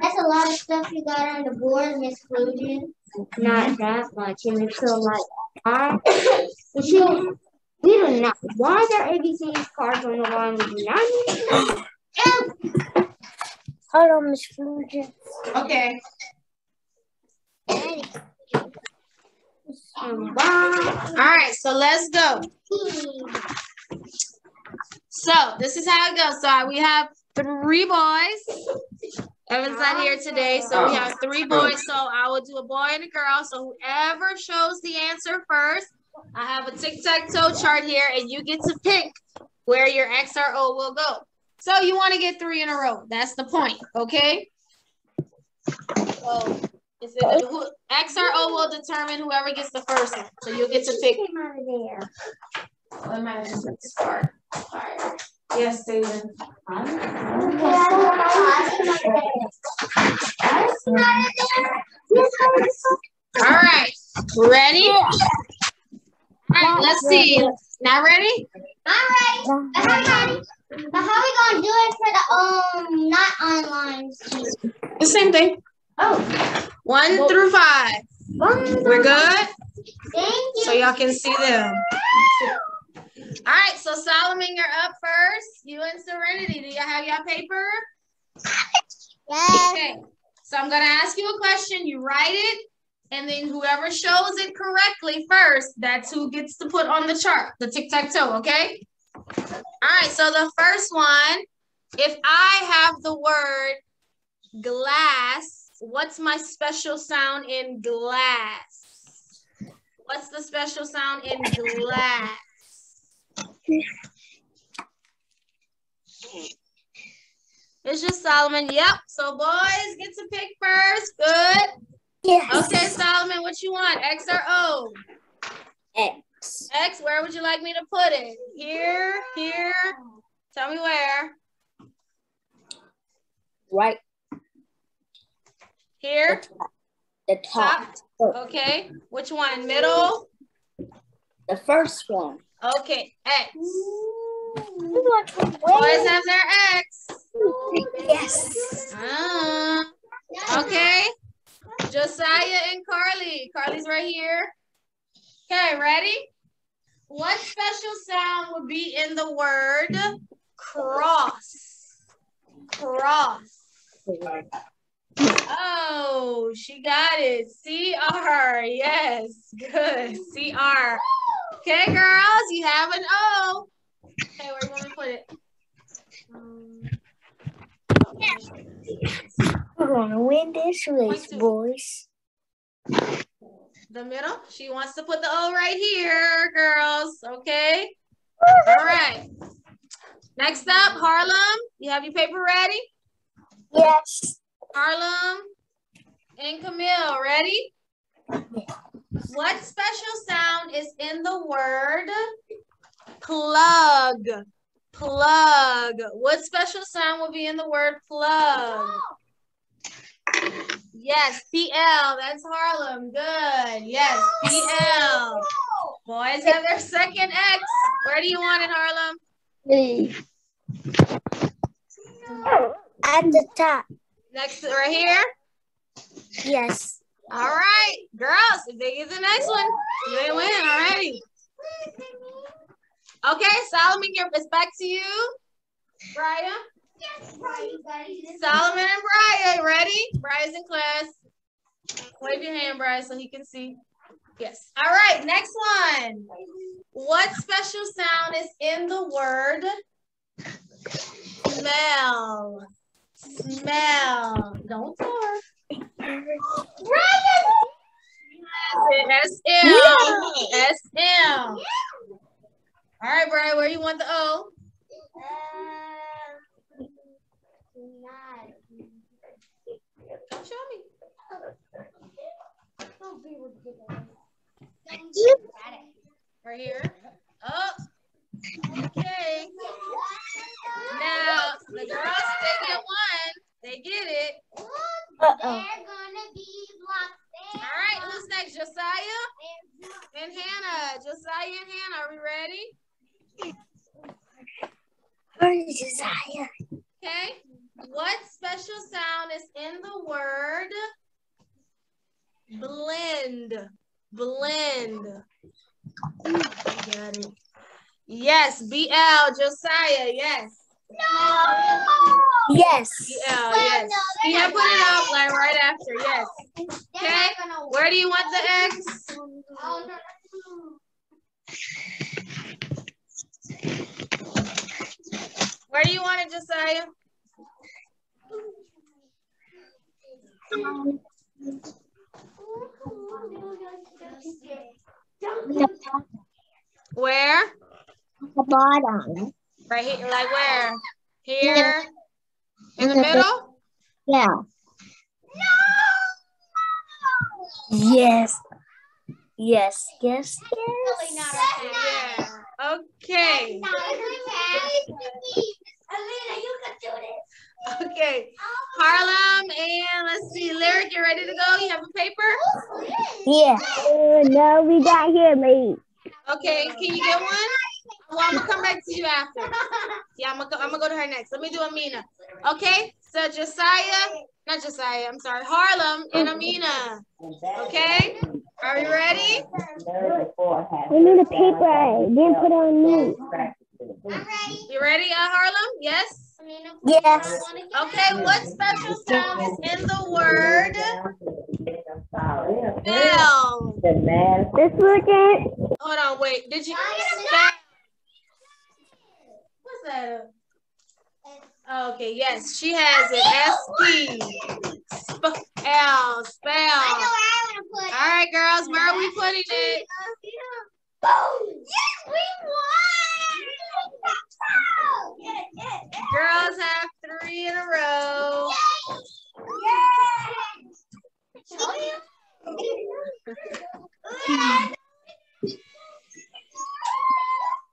That's a lot of stuff you got on the board, Miss Flugence. Not that much, and it's still like why? We do not. Why are there ABC's cards on the line? We do not need. Hold on, Miss Flugence. Okay. Wow. All right, so let's go. So this is how it goes. So we have 3 boys. Evan's not here today, so we have 3 boys. So I will do a boy and a girl. So whoever shows the answer first, I have a tic-tac-toe chart here, and you get to pick where your X or O will go. So you want to get 3 in a row. That's the point, okay? So X or O will determine whoever gets the first one. So you'll get to pick. Yes, David. All right, ready? All right, let's see. Not ready? I'm ready. I'm ready. But how are we gonna do it for the not online? The same thing. Oh. 1 through 5. We're good? Thank you. So y'all can see them. All right, so Solomon, you're up first. You and Serenity, do y'all have your paper? Yes. Okay, so I'm gonna ask you a question. You write it, and then whoever shows it correctly first, that's who gets to put on the chart, the tic-tac-toe, okay? All right, so the first one, if I have the word glass, what's my special sound in glass? What's the special sound in glass? It's just Solomon. Yep. So boys get to pick first. Good. Yes. Okay, Solomon, what you want? X or O? X. X, where would you like me to put it? Here, here. Tell me where. Right. Here. The top. Okay. Which one? Middle? The first one. Okay. X. Boys Boys have their X. Yes. Okay. Josiah and Carly. Carly's right here. Okay, ready? What special sound would be in the word cross? Cross. Oh, she got it. CR. Yes, good. CR. Okay, girls, you have an O. Okay, where do you want me to put it? We're gonna win this race, boys. The middle. She wants to put the O right here, girls. Okay. All right. Next up, Harlem. You have your paper ready? Yes. Harlem and Camille, ready? What special sound is in the word plug? Plug. What special sound will be in the word plug? Yes. Yes, PL. That's Harlem. Good. Yes, PL. Boys have their second X. Where do you want it, Harlem? At the top. Next, right here? Yes. All right. Girls, if they get the next one, they win already. Okay, Solomon, it's back to you. Brian? Solomon and Brian, ready? Brian's in class. Wave your hand, Brian, so he can see. Yes. All right, next one. What special sound is in the word smell? Smell. Don't tell her. S-M. S-M. All right, Brian, where you want the O? Come show me. Right here. Oh. Okay. Now, the girls, they get one. They get it. Uh-oh. All right, who's next? Josiah and Hannah. Josiah and Hannah, are we ready? Where's Josiah? Okay. What special sound is in the word blend? Blend. Got it. Yes, BL, Josiah, yes. No. Yes. BL, yes. Yeah, put it up like right after, yes. Okay, where do you want the X? Where do you want it, Josiah? Where? The bottom. Right here, like where? Here? In the middle? Yeah. Yes. Yes. Yes. Yes. Yeah. Okay. Okay. Harlem and let's see, Lyric, you ready to go? You have a paper? Yeah. No, we got here, mate. Okay, can you get one? Well, I'm gonna come back to you after. Yeah, I'm gonna go to her next. Let me do Amina. Okay, so I'm sorry, Harlem and Amina. Okay, are we ready? We need a paper. Then put on me. You ready, Harlem? Yes? Yes. Okay, what special sound is in the word smell? This weekend. Hold on, wait. Did you spell? What's that? Oh, okay, yes, she has it. S-P. Spell. All right, girls, where are we putting it? Yes, we won. Girls have 3 in a row.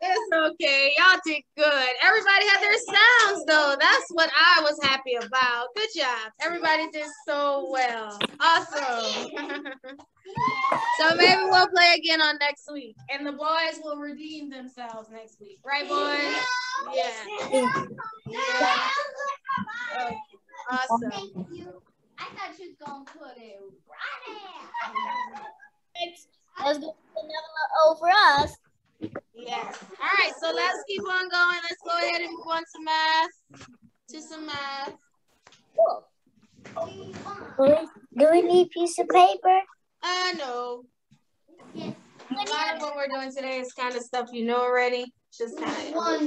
It's okay. Y'all did good. Everybody had their sounds, though. That's what I was happy about. Good job. Everybody did so well. Awesome. So maybe we'll play again on next week. And the boys will redeem themselves next week. Right, boys? Yeah. Yeah. Okay. Awesome. I thought you was going to put it right there. That's going to be another O for us. Yes. All right, so let's keep on going. Let's go ahead and move on to some math. Cool. Do we need a piece of paper? No. A lot of what we're doing today is kind of stuff you know already. Just kind of. All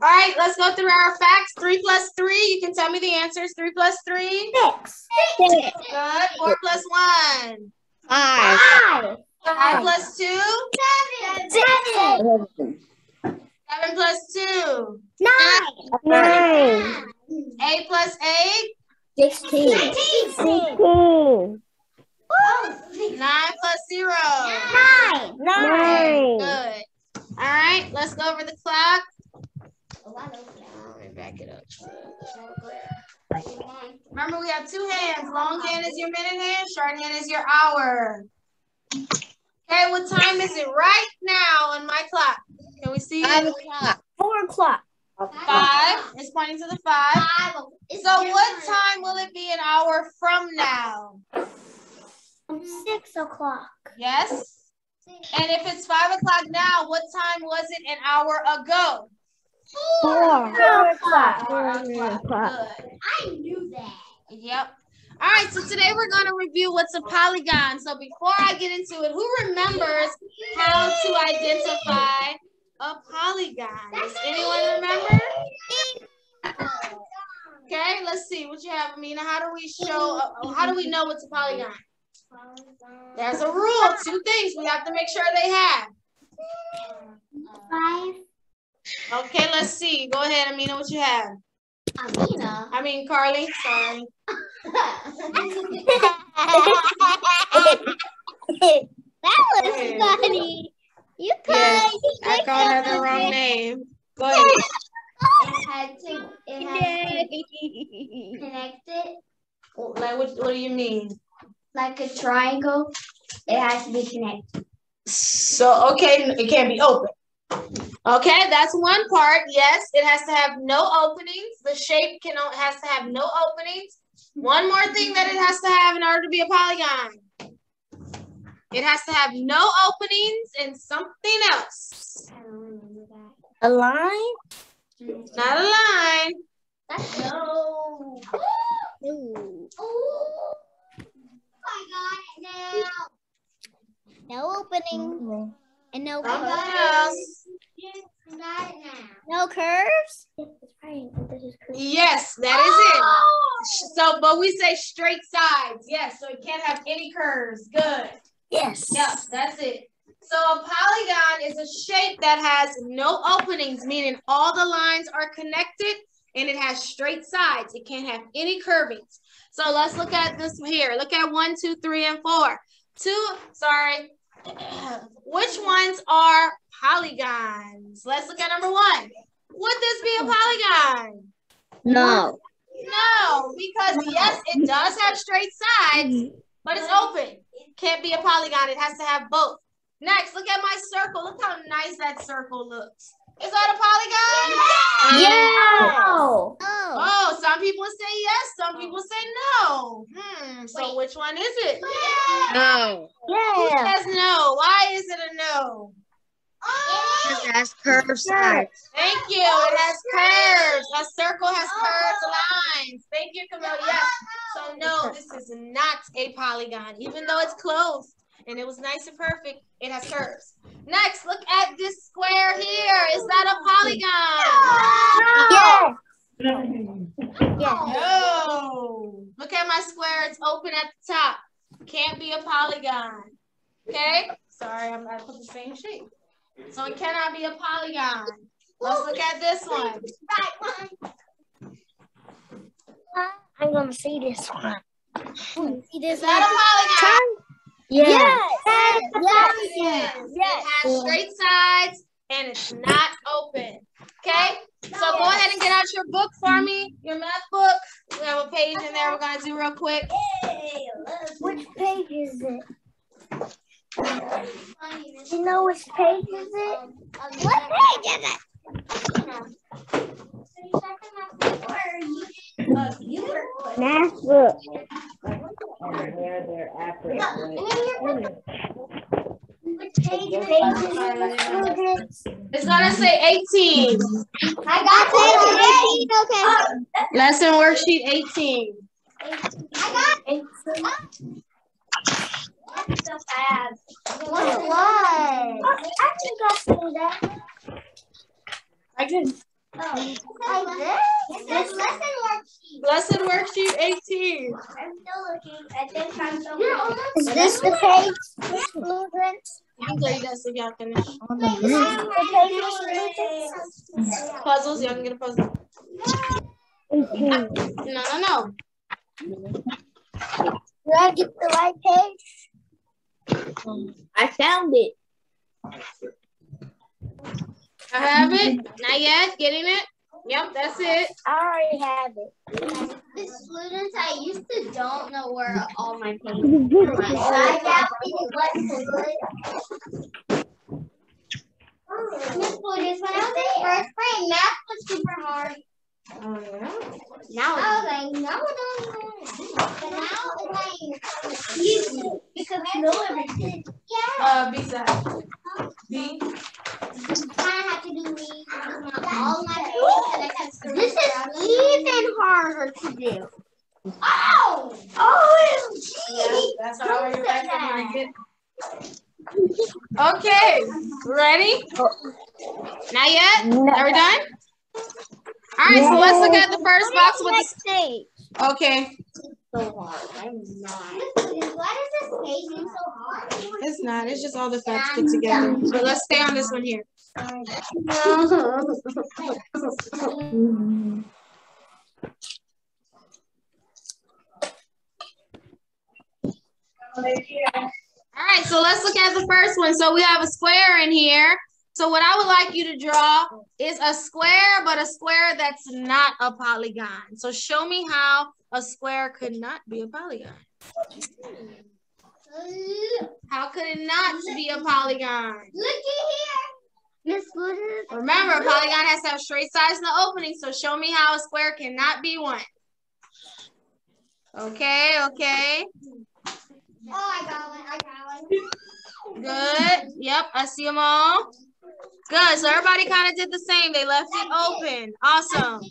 right, let's go through our facts. 3 plus 3. You can tell me the answers. 3 plus 3. 6. Good. 4 plus 1. 5. 5 plus 2. 7. 7 plus 2. 9. 8 plus 8. 16. 16. 9 plus 0. 9. Good. All right, let's go over the clock. Let me back it up. Remember, Remember, we have two hands. Long hand is your minute hand, short hand is your hour. Okay, what time is it right now on my clock? Can we see it? 5 o'clock. 4 o'clock. 5. It's pointing to the 5. So what time will it be an hour from now? 6 o'clock. Yes? And if it's 5 o'clock now, what time was it an hour ago? 4 o'clock. 4 o'clock. Good. I knew that. Yep. All right, so today we're going to review what's a polygon. So before I get into it, who remembers how to identify a polygon? Does anyone remember? Okay, let's see what you have, Amina. How do we know what's a polygon? There's a rule, 2 things we have to make sure they have. 5. Okay, let's see. Go ahead, Amina, what you have? Carly, sorry. That was funny. You Yes, I called her the wrong name. Go ahead. It had to connect it Like, what do you mean? like a triangle. It has to be connected. So, okay, it can't be open. Okay, that's one part. Yes, it has to have no openings. The shape has to have no openings. One more thing that it has to have in order to be a polygon. It has to have no openings and something else. I don't remember that. A line? Not a line. No. Ooh. Oh, I got it now. No opening. And no Something curves. else. I got it now. No curves? Yes, that is it. So, but we say straight sides. Yes, so it can't have any curves. Good. Yes. Yep, that's it. So a polygon is a shape that has no openings, meaning all the lines are connected and it has straight sides. It can't have any curvings. So let's look at this here. Look at 1, 2, 3, and 4. Which ones are polygons? Let's look at number 1. Would this be a polygon? No. No, because yes, it does have straight sides, but it's open. It can't be a polygon. It has to have both. Next, look at my circle. Look how nice that circle looks. Is that a polygon? No. Oh, some people say yes, some people say no. So which one is it? No. Who says no? Why is it a no? It has curved sides. Thank you. It has curves. A circle has curved lines. Thank you, Camille. Yes. So no, this is not a polygon, even though it's closed and it was nice and perfect. It has curves. Next, look at this square here. Is that a polygon? Yes. No. Look at my square. It's open at the top. Can't be a polygon. Okay? Sorry, I'm going to put the same shape. So it cannot be a polygon. Let's look at this one. I'm going to see this one. See this Is that a polygon? Yes. Yes. It has straight sides and it's not open. Okay? So go ahead and get out your book for me, your math book. We have a page in there we're going to do real quick. Which page is it? Do you know which page is it? What page is it? Math book. It's going to say 18. I got it. Okay. Lesson worksheet 18. I got it. So fast. What? I think I see that. I can. Like this? This lesson worksheet. Lesson worksheet 18. I'm still looking. I think I'm so Is this the page? This blueprint? You can play that so y'all can. The page Puzzles, y'all can get a puzzle. No. Did I get the right page? I found it. I have it. Not yet. Getting it. Yep, that's it. I already have it. The students I used to don't know where all my pages were. I got Miss Flores, when I was in first grade, math was super hard. Oh, yeah? Now I was like, no, no, no. But now it's like easy because I know everything. Yeah. Besides. B. Kind of have to do me all my pages. This is even harder to do. Oh! OMG! Yeah, that's how you're back from my kid. Okay, ready? Not yet? Are we done? All right, so let's look at the first box with the stage. Okay. So hard. I'm not. Why does this page seem so hard? It's not. It's just all the facts put together. But let's stay on this one here. All right, so let's look at the first one. So we have a square in here. So what I would like you to draw is a square, but a square that's not a polygon. So show me how a square could not be a polygon. How could it not be a polygon? Looky here. Miss Woodard. Remember, a polygon has to have straight sides in the opening. So show me how a square cannot be one. Okay, okay. Oh, I got one. Good. Yep, I see them all. Good. So everybody kind of did the same. They left it open. Awesome.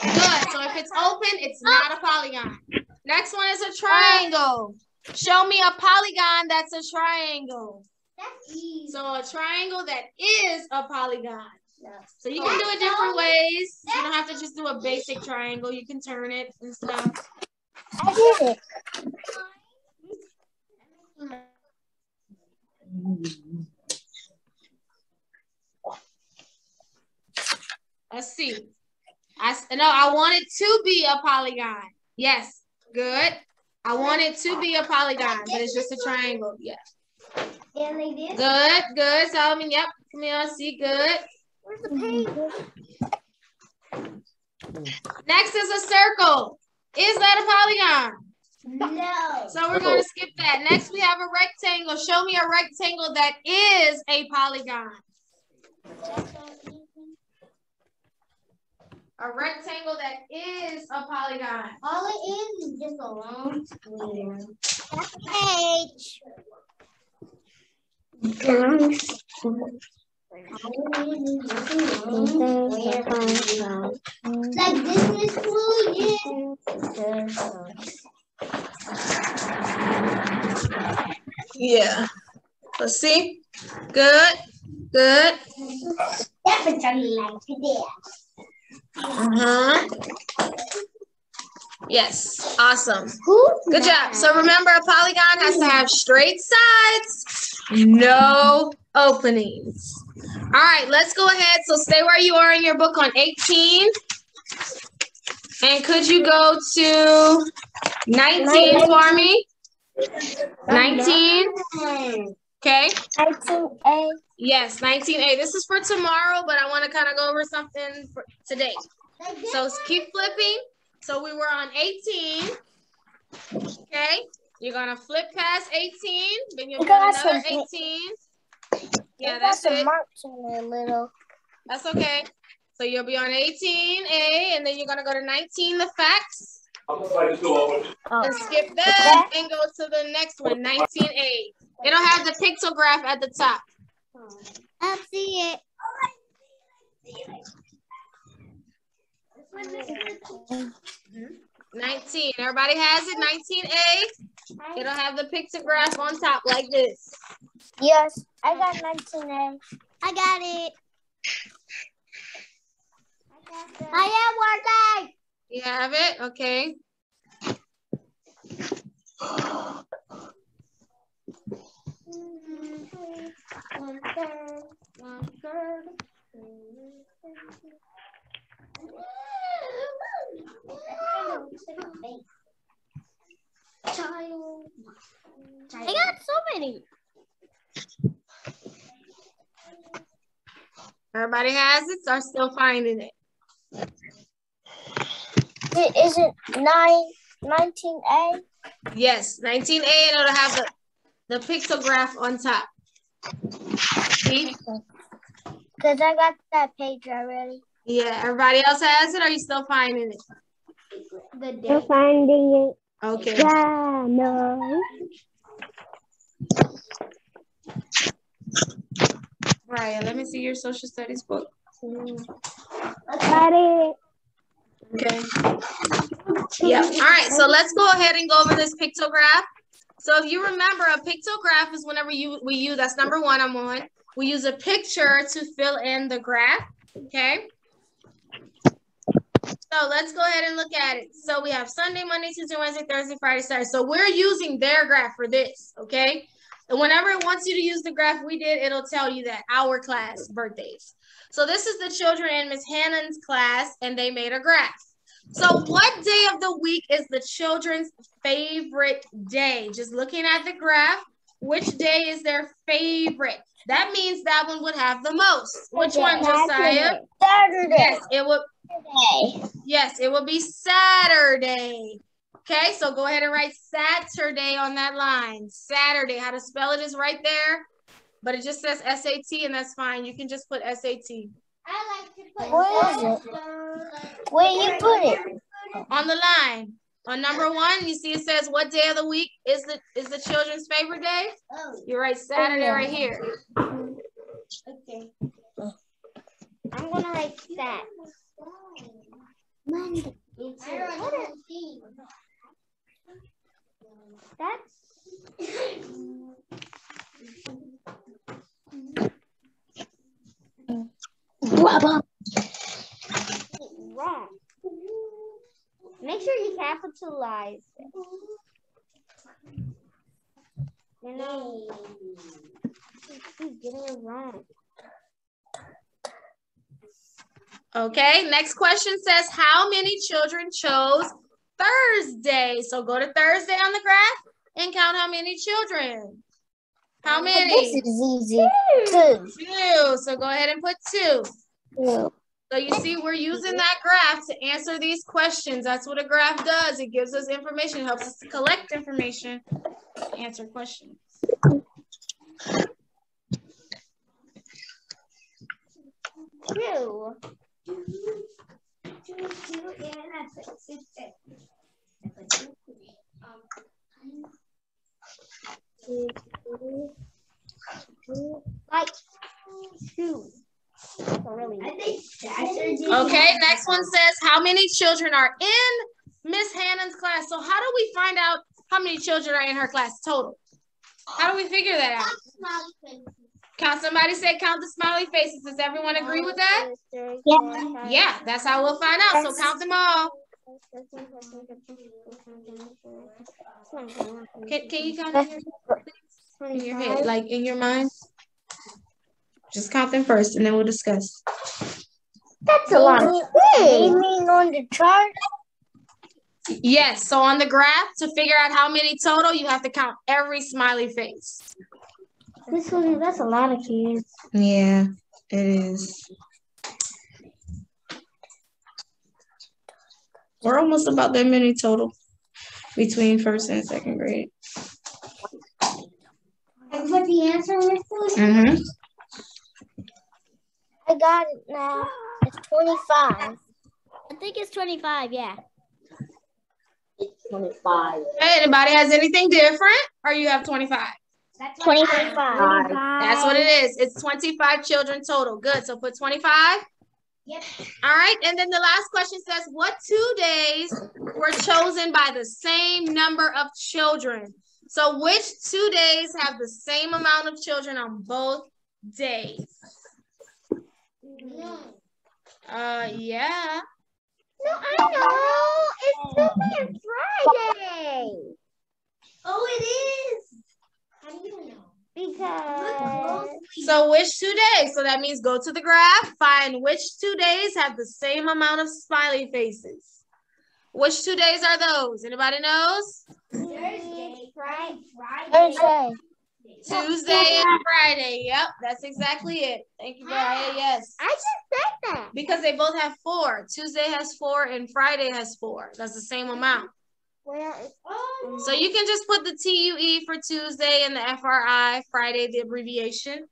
Good. So if it's open, it's not a polygon. Next one is a triangle. Show me a polygon that's a triangle. That's easy. So a triangle that is a polygon. So you can do it different ways. You don't have to just do a basic triangle. You can turn it and stuff. I did it. Let's see. I want it to be a polygon. Yes. Good. I want it to be a polygon, but it's just a triangle. Yeah. Good. Good. Solomon. Yep. Come here. See. Good. Where's the page? Next is a circle. Is that a polygon? No. So we're going to skip that. Next, we have a rectangle. Show me a rectangle that is a polygon. A rectangle that is a polygon. All it is just a long square. That's a page. Like this is Yeah. Let's see. Good. Good. Definitely like this. Yes. Awesome. Good job. So remember, a polygon has to have straight sides, no openings. All right, let's go ahead. So stay where you are in your book on 18. And could you go to 19 for me? 19. Okay. 19A. Yes, 19A. This is for tomorrow, but I want to kind of go over something for today. So keep flipping. So we were on 18. Okay. You're going to flip past 18. Then you'll go another 18. Yeah, that's it. Marks on there, little. That's okay. So you'll be on 18A, and then you're going to go to 19, the facts. And skip that and go to the next one, 19A. It'll have the pictograph at the top. I see it. 19. Everybody has it? 19A. It'll have the pictograph on top like this. Yes, I got 19A. I got it. I am working. You have it? Okay. I got so many. Everybody has it? Are still finding it? Is it 19A? Yes, 19A, and it'll have the pictograph on top. See? Because I got that page already. Yeah, everybody else has it, or are you still finding it? Still finding it. Okay. Yeah, no. Ryan, let me see your social studies book. Got it. Okay. Yeah. All right. So let's go ahead and go over this pictograph. So if you remember, a pictograph is whenever we use, that's number one I'm on. We use a picture to fill in the graph. Okay. So let's go ahead and look at it. So we have Sunday, Monday, Tuesday, Wednesday, Thursday, Friday, Saturday. So we're using their graph for this. Okay. And whenever it wants you to use the graph we did, it'll tell you that our class birthdays. So this is the children in Miss Hannon's class, and they made a graph. So what day of the week is the children's favorite day? Just looking at the graph, which day is their favorite? That means that one would have the most. Which one, Josiah? Saturday. Yes, it would. Yes, it will be Saturday. Okay, so go ahead and write Saturday on that line. Saturday, how to spell it is right there, but it just says SAT, and that's fine. You can just put SAT. I like to put Where is it? Where you put it? On the line. On number one, you see it says what day of the week is the children's favorite day? You write Saturday right here. Okay. I'm gonna write that. Monday. That's wrong. Make sure you capitalize it. You know, he's getting it wrong. Okay, next question says, how many children chose Thursday? So go to Thursday on the graph and count how many children. How many? This is easy. Two. Two. So go ahead and put two. Two. So you see, we're using that graph to answer these questions. That's what a graph does. It gives us information, helps us to collect information, answer questions. Two. Like two. Okay, next one says, how many children are in Miss Hannon's class? So how do we find out how many children are in her class total? How do we figure that out? Count, somebody said count the smiley faces. Does everyone agree with that? Yeah. Yeah, that's how we'll find out. So count them all. Can you count in your head, like in your mind? Just count them first and then we'll discuss. That's a lot. You mean on the chart? Yes, so on the graph, to figure out how many total, you have to count every smiley face. That's a lot of kids. Yeah, it is. We're almost about that many total between first and second grade. And put the answer with it? Mm-hmm. I got it now. It's 25. I think it's 25, yeah. It's 25. Hey, anybody has anything different? Or you have 25? That's 25. That's what it is. It's 25 children total. Good. So put 25. Yep. All right. And then the last question says, what 2 days were chosen by the same number of children? So which 2 days have the same amount of children on both days? Yeah. No, I know. It's Tuesday and Friday. Oh, it is. How do you know? Because. So which 2 days? So that means go to the graph, find which 2 days have the same amount of smiley faces. Which 2 days are those? Anybody knows? Thursday, Friday. Tuesday and Friday. Yep, that's exactly it. Thank you, Brian. Yes. I just said that. Because they both have 4. Tuesday has 4 and Friday has 4. That's the same amount. Where is So you can just put the TUE for Tuesday and the FRI, Friday, the abbreviation.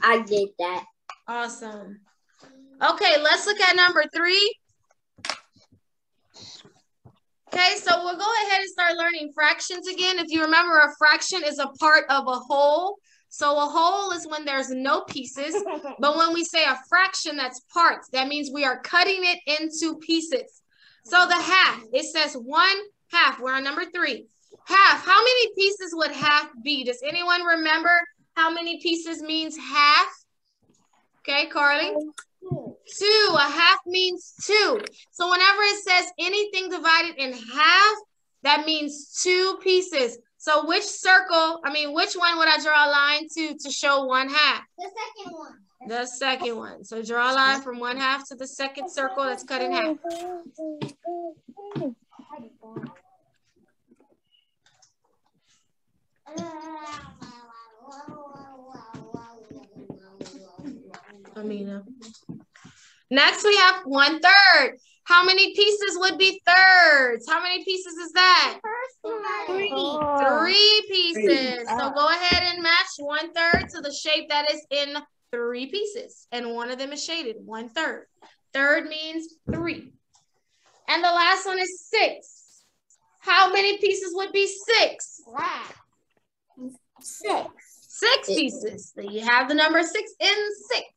I did that. Awesome. Okay, let's look at number 3. Okay, so we'll go ahead and start learning fractions again. If you remember, a fraction is a part of a whole. So a whole is when there's no pieces. But when we say a fraction, that's parts. That means we are cutting it into pieces. So the half, it says 1/2. We're on number 3. Half, how many pieces would half be? Does anyone remember how many pieces means half? Okay, Carly? 2. A half means 2. So whenever it says anything divided in half, that means 2 pieces. So which one would I draw a line to show 1/2? the second one? The second one. So draw a line from 1/2 to the second circle that's cut in half. Amina. Next, we have 1/3. How many pieces would be thirds? How many pieces is that? 3 pieces. So go ahead and match 1/3 to the shape that is in 3 pieces. And one of them is shaded, 1/3. Third means 3. And the last one is 6. How many pieces would be 6? 6 pieces. So you have the number 6 in 6.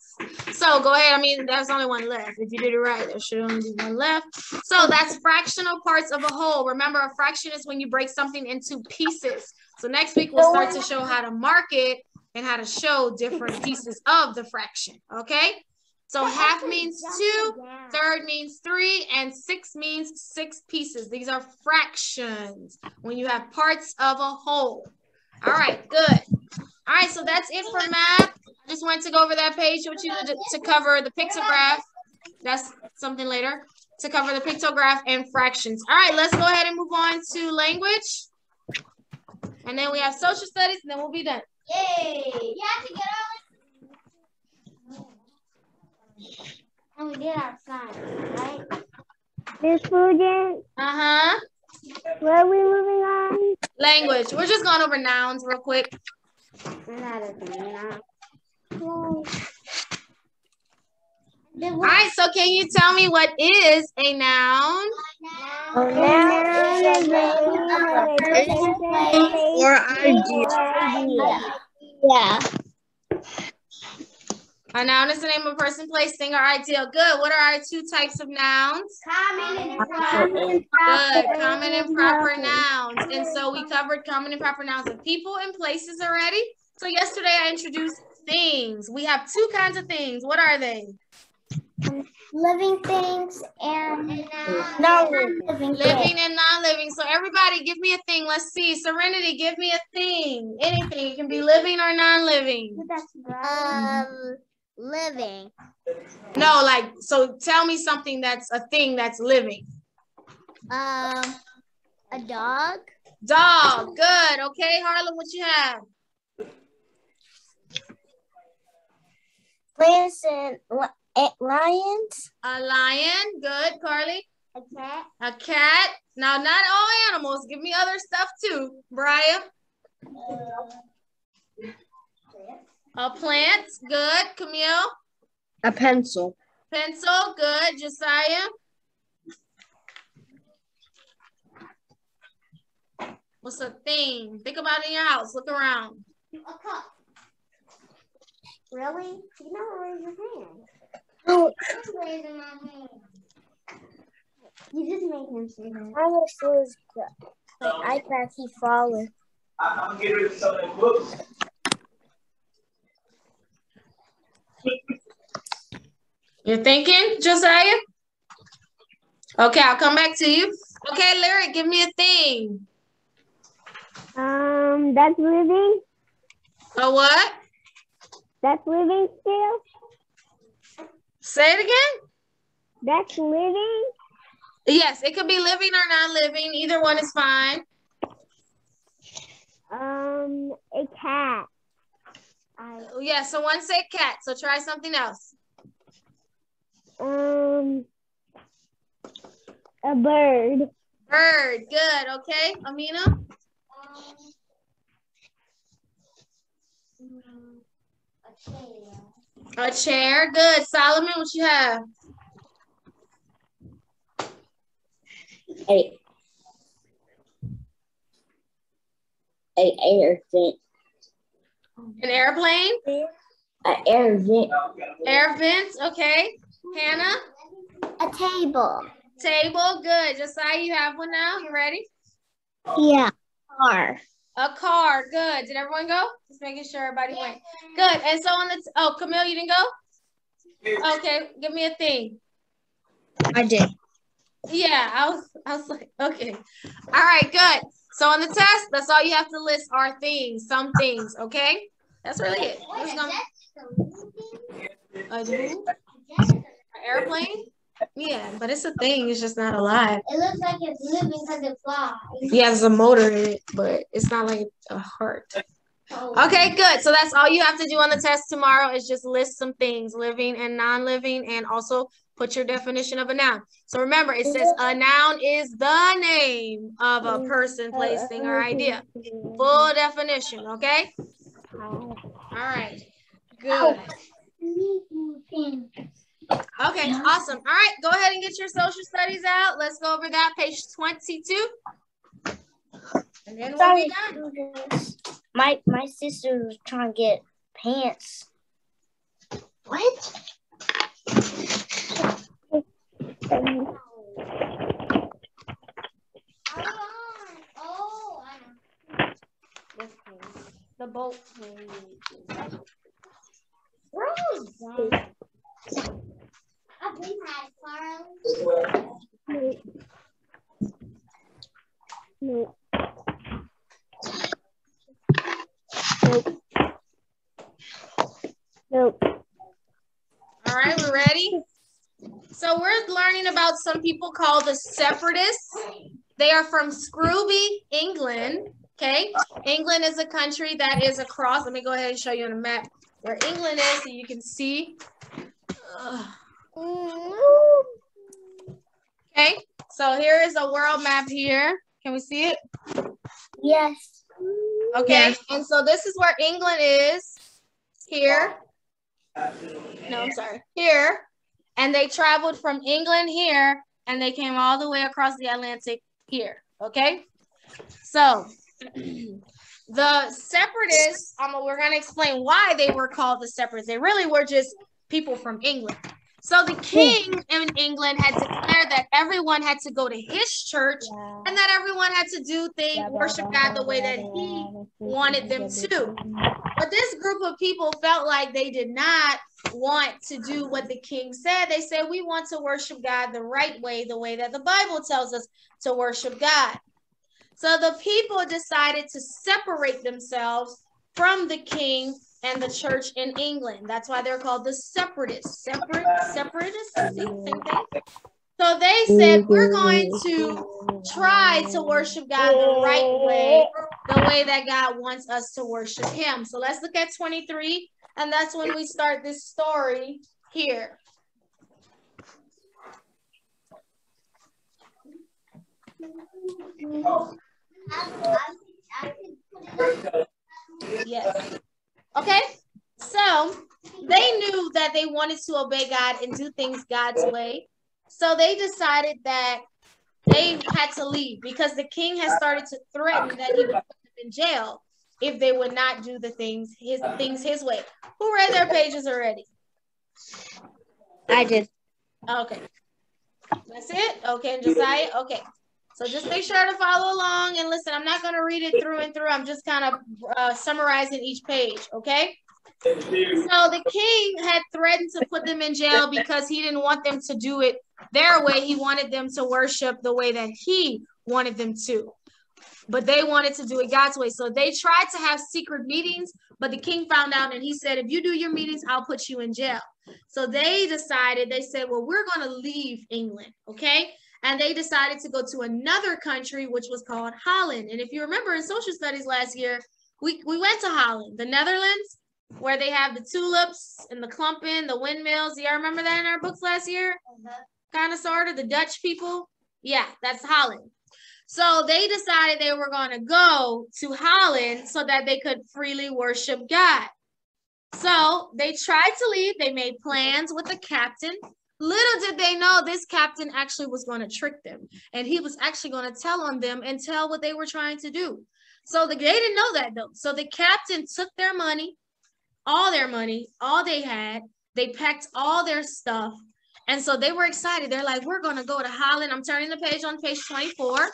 So go ahead. There's only one left. If you did it right, there should only be one left. So that's fractional parts of a whole. Remember, a fraction is when you break something into pieces. So next week, we'll start to show how to mark it and how to show different pieces of the fraction. Okay? So half means 2, third means 3, and 6 means 6 pieces. These are fractions when you have parts of a whole. All right, good. All right, so that's it for math. I just wanted to go over that page with you to cover the pictograph. That's something later. To cover the pictograph and fractions. All right, let's go ahead and move on to language. And then we have social studies, and then we'll be done. Yay! You have to get on. And we did our sign, right? This student, where are we moving on? Language. We're just going over nouns real quick. All right, so can you tell me what is a noun? A noun is Or idea. Yeah. A noun is the name of a person, place, thing, or ideal. Good. What are our 2 types of nouns? Common and proper. Good. Common and proper nouns. And so we covered common and proper nouns of people and places already. So yesterday I introduced things. We have 2 kinds of things. What are they? Living things and non-living Living and non-living. So everybody give me a thing. Let's see. Serenity, give me a thing. Anything. It can be living or non-living. Living. No, so tell me something that's a thing that's living. A dog. Dog. Good. Okay, Harlan, what you have? Plants and lions. A lion. Good. Carly? A cat. A cat. Now, not all animals. Give me other stuff too. Brian? A plant. Good. Camille? A pencil. Pencil. Good. Josiah? What's a thing? Think about it in your house. Look around. A cup. Really? You never raise your hand. Oh, Raising my hand. You just made him say that. I wish it was the iPad keep falling. I'm getting rid of some of the books. You're thinking, Josiah? Okay, I'll come back to you. Okay, Lyric, give me a thing. That's living. A what? That's living still. Say it again. That's living. Yes, it could be living or non-living. Either one is fine. A cat. Yeah, so one said cat, so try something else. A bird. Bird, good, okay. Amina? A chair, good. Solomon, what you have? A air vent. An airplane? An air vent. Air vent, okay. Hannah? A table. Table, good. Josiah, you have one now? You ready? Yeah. Car. A car, good. Did everyone go? Just making sure everybody went. Good. And so on the, oh, Camille, you didn't go? Okay, give me a thing. I did. Yeah, I was like, okay. All right, good. So on the test, that's all you have to list are things, some things, okay? That's really it. An airplane? Yeah, but it's a thing. It's just not alive. It looks like it's living because it flies. Yeah, there's a motor in it, but it's not like a heart. Okay, good. So that's all you have to do on the test tomorrow is just list some things, living and non-living, and also put your definition of a noun. So remember, it says a noun is the name of a person, place, thing, or idea. Full definition, okay? All right, good. Okay, awesome. All right, go ahead and get your social studies out. Let's go over that, page 22. And then we'll be done. My sister was trying to get pants. What? The boat. No. Nope. All right, we're ready. So we're learning about some people called the separatists. They are from Scrooby, England. Okay, England is a country that is across. Let me go ahead and show you on a map where England is so you can see. Okay, so here is a world map here. Can we see it? Yes. Okay, and so this is where England is. Here. No, I'm sorry. Here. And they traveled from England here, and they came all the way across the Atlantic here. Okay? So, the separatists, we're going to explain why they were called the separatists. They really were just people from England. So the king in England had declared that everyone had to go to his church and that everyone had to do things, worship God the way that he wanted them to. But this group of people felt like they did not want to do what the king said. They said, we want to worship God the right way, the way that the Bible tells us to worship God. So the people decided to separate themselves from the king and the church in England. That's why they're called the separatists. Separatists? Same thing. So they said, we're going to try to worship God the right way, the way that God wants us to worship him. So let's look at 23, and that's when we start this story here. Yes. Okay, so they knew that they wanted to obey God and do things God's way. So they decided that they had to leave because the king had started to threaten that he would put them in jail if they would not do the things his way. Who read their pages already? I did. Okay. That's it? Okay, and Josiah? Okay. So just make sure to follow along and listen. I'm not going to read it through and through. I'm just kind of summarizing each page, okay? So the king had threatened to put them in jail because he didn't want them to do it their way. He wanted them to worship the way that he wanted them to. But they wanted to do it God's way. So they tried to have secret meetings, but the king found out and he said, if you do your meetings, I'll put you in jail. So they decided, they said, well, we're going to leave England, okay? and they decided to go to another country, which was called Holland. And if you remember in social studies last year, we went to Holland, the Netherlands, where they have the tulips and the clumpen, the windmills. Do y'all remember that in our books last year? Kind of, sort of, the Dutch people. Yeah, that's Holland. So they decided they were going to go to Holland so that they could freely worship God. So they tried to leave. They made plans with the captain. Little did they know this captain actually was going to trick them. And he was actually going to tell on them and tell what they were trying to do. So they didn't know that though. So the captain took their money, all they had. They packed all their stuff. And so they were excited. They're like, we're going to go to Holland. I'm turning the page on page 24.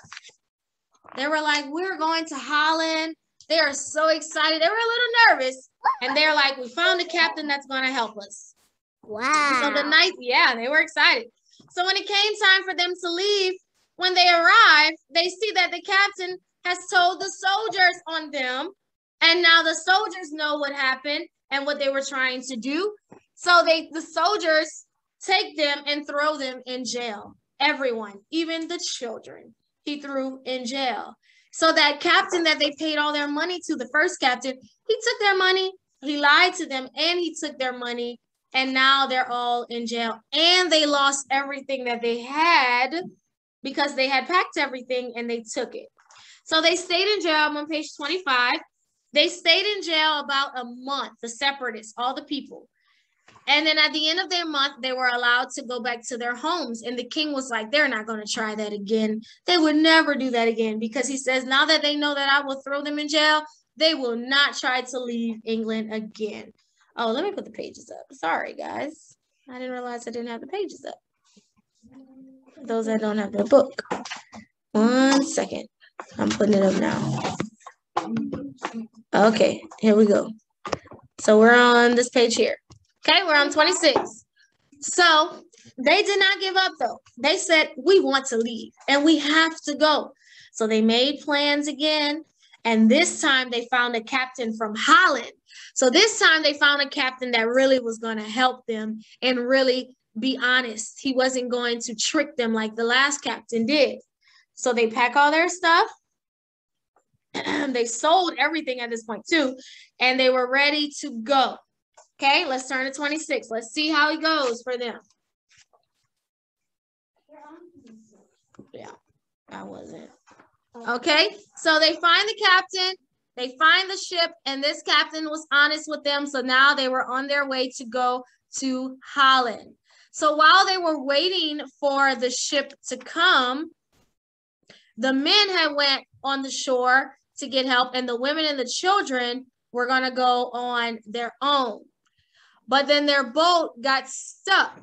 They were like, we're going to Holland. They are so excited. They were a little nervous. And they're like, we found a captain that's going to help us. Wow. So the night, yeah, they were excited. So when it came time for them to leave, when they arrived, they see that the captain has told the soldiers on them. And now the soldiers know what happened and what they were trying to do. So the soldiers take them and throw them in jail. Everyone, even the children, he threw in jail. So that captain that they paid all their money to, the first captain, he took their money, he lied to them, and he took their money, and now they're all in jail. And they lost everything that they had because they had packed everything and they took it. So they stayed in jail. I'm on page 25. They stayed in jail about a month, the separatists, all the people. And then at the end of their month, they were allowed to go back to their homes. And the king was like, they're not going to try that again. They would never do that again, because he says, now that they know that I will throw them in jail, they will not try to leave England again. Oh, let me put the pages up. Sorry, guys. I didn't realize I didn't have the pages up. Those that don't have their book. 1 second. I'm putting it up now. Okay, here we go. So we're on this page here. Okay, we're on 26. So they did not give up though. They said, we want to leave and we have to go. So they made plans again. And this time they found a captain from Holland. So this time they found a captain that really was going to help them and really be honest. He wasn't going to trick them like the last captain did. So they pack all their stuff. They sold everything at this point too. And they were ready to go. Okay, let's turn to 26. Let's see how it goes for them. Yeah, I wasn't. Okay, so they find the captain, they find the ship, and this captain was honest with them. So now they were on their way to go to Holland. So while they were waiting for the ship to come, the men had went on the shore to get help, and the women and the children were going to go on their own. But then their boat got stuck.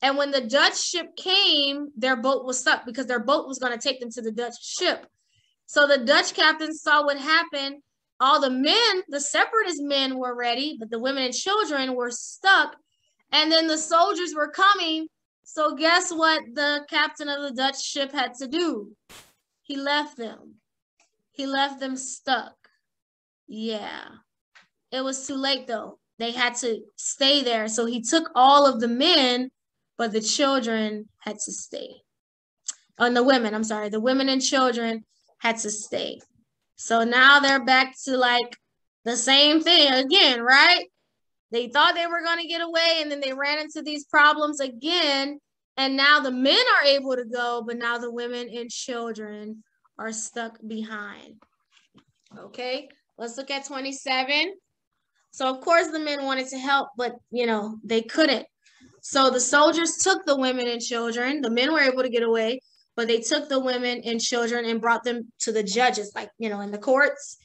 And when the Dutch ship came, their boat was stuck because their boat was going to take them to the Dutch ship. So the Dutch captain saw what happened. All the men, the separatist men were ready, but the women and children were stuck. And then the soldiers were coming. So guess what the captain of the Dutch ship had to do? He left them. He left them stuck. Yeah. It was too late though. They had to stay there. So he took all of the men, but the children had to stay. And the women, I'm sorry, the women and children had to stay. So now they're back to like the same thing again, right? They thought they were going to get away, and then they ran into these problems again. And now the men are able to go, but now the women and children are stuck behind. Okay, let's look at 27. So of course the men wanted to help, but they couldn't. So the soldiers took the women and children. The men were able to get away, but they took the women and children and brought them to the judges, like, in the courts.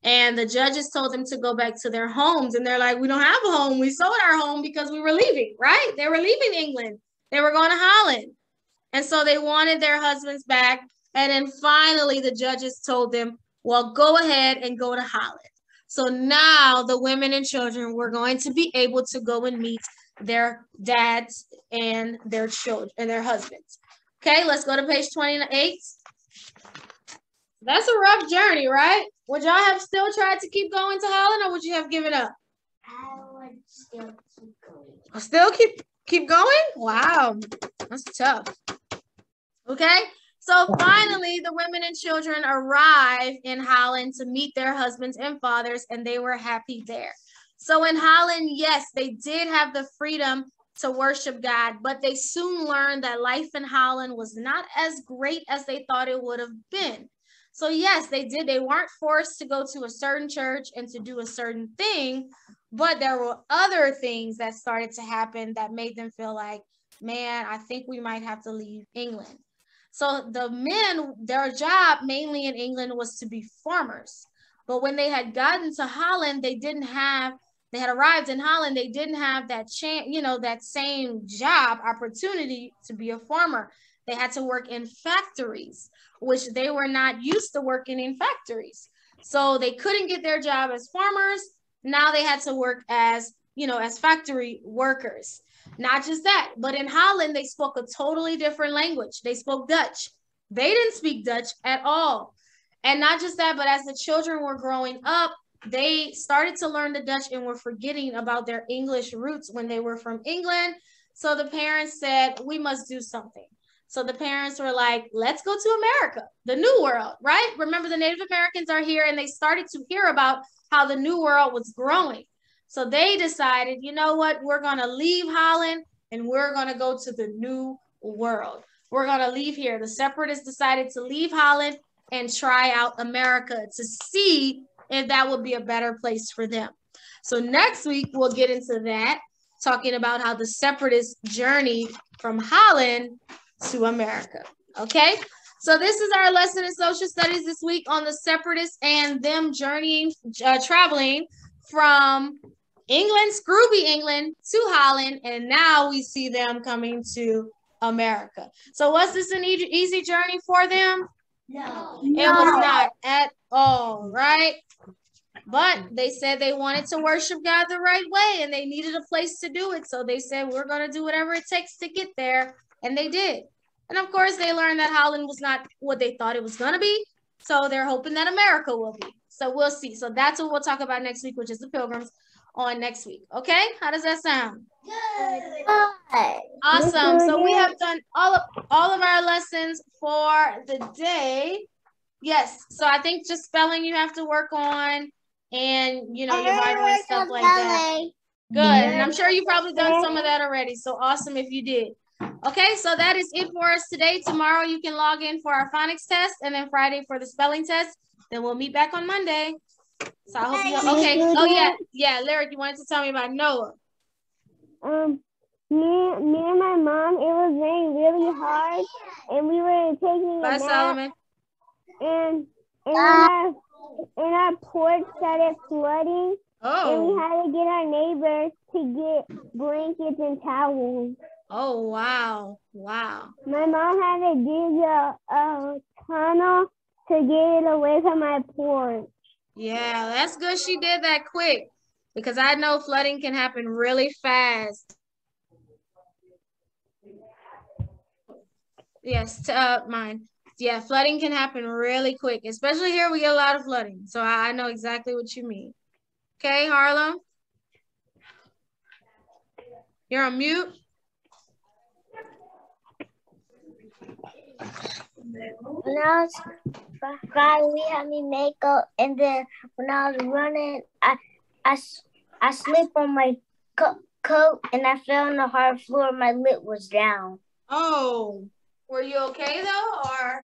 And the judges told them to go back to their homes. And they're like, we don't have a home. We sold our home because we were leaving, right? They were leaving England. They were going to Holland. And so they wanted their husbands back. And then finally the judges told them, well, go ahead and go to Holland. So now the women and children were going to be able to go and meet their dads and their children and their husbands. Okay, let's go to page 28. That's a rough journey, right? Would y'all have still tried to keep going to Holland, or would you have given up? I would still keep going. Still keep going? Wow, that's tough. Okay, so finally the women and children arrive in Holland to meet their husbands and fathers, and they were happy there. So in Holland, yes, they did have the freedom to worship God, but they soon learned that life in Holland was not as great as they thought it would have been. So yes, they did. They weren't forced to go to a certain church and to do a certain thing, but there were other things that started to happen that made them feel like, man, I think we might have to leave England. So the men, their job mainly in England was to be farmers. But when they had gotten to Holland, they had arrived in Holland, they didn't have that chance, that same job opportunity to be a farmer. They had to work in factories, which they were not used to working in factories. So they couldn't get their job as farmers. Now they had to work as factory workers. Not just that, but in Holland, they spoke a totally different language. They spoke Dutch. They didn't speak Dutch at all. And not just that, but as the children were growing up, they started to learn the Dutch and were forgetting about their English roots when they were from England. So the parents said, we must do something. So the parents were like, let's go to America, the New World, right? Remember, the Native Americans are here, and they started to hear about how the New World was growing. So they decided, you know what, we're going to leave Holland and we're going to go to the New World. We're going to leave here. The separatists decided to leave Holland and try out America to see if that would be a better place for them. So next week, we'll get into that, talking about how the separatists journeyed from Holland to America. Okay, so this is our lesson in social studies this week on the separatists and them journeying, traveling from England, Scrooby England, to Holland, and now we see them coming to America. So was this an easy journey for them? No. It was not at all, right? But they said they wanted to worship God the right way, and they needed a place to do it. So they said, we're going to do whatever it takes to get there, and they did. And of course, they learned that Holland was not what they thought it was going to be. So they're hoping that America will be. So we'll see. So that's what we'll talk about next week, which is the Pilgrims on next week. Okay? How does that sound? Good. Awesome. So we have done all of our lessons for the day. Yes. So I think just spelling you have to work on, and your Bible and stuff like that. Good. And I'm sure you've probably done some of that already. So awesome if you did. Okay, so that is it for us today. Tomorrow you can log in for our phonics test, and then Friday for the spelling test. Then we'll meet back on Monday. So I hope you okay. Oh yeah, Lyric, you wanted to tell me about Noah. Me and my mom, it was raining really hard, and we were taking a Bye, nap, Solomon. and our porch started flooding, and we Oh. had to get our neighbors to get blankets and towels. Oh wow. Wow. My mom had to dig a tunnel to get it away from my porch. Yeah, that's good she did that quick, because I know flooding can happen really fast. Yes, mine. Yeah, flooding can happen really quick, especially here we get a lot of flooding. So I know exactly what you mean. Okay, Harlem? You're on mute? When I was 5, we had me makeup, and then when I was running, I slipped on my coat, and I fell on the hard floor. My lip was down. Oh, were you okay though, or?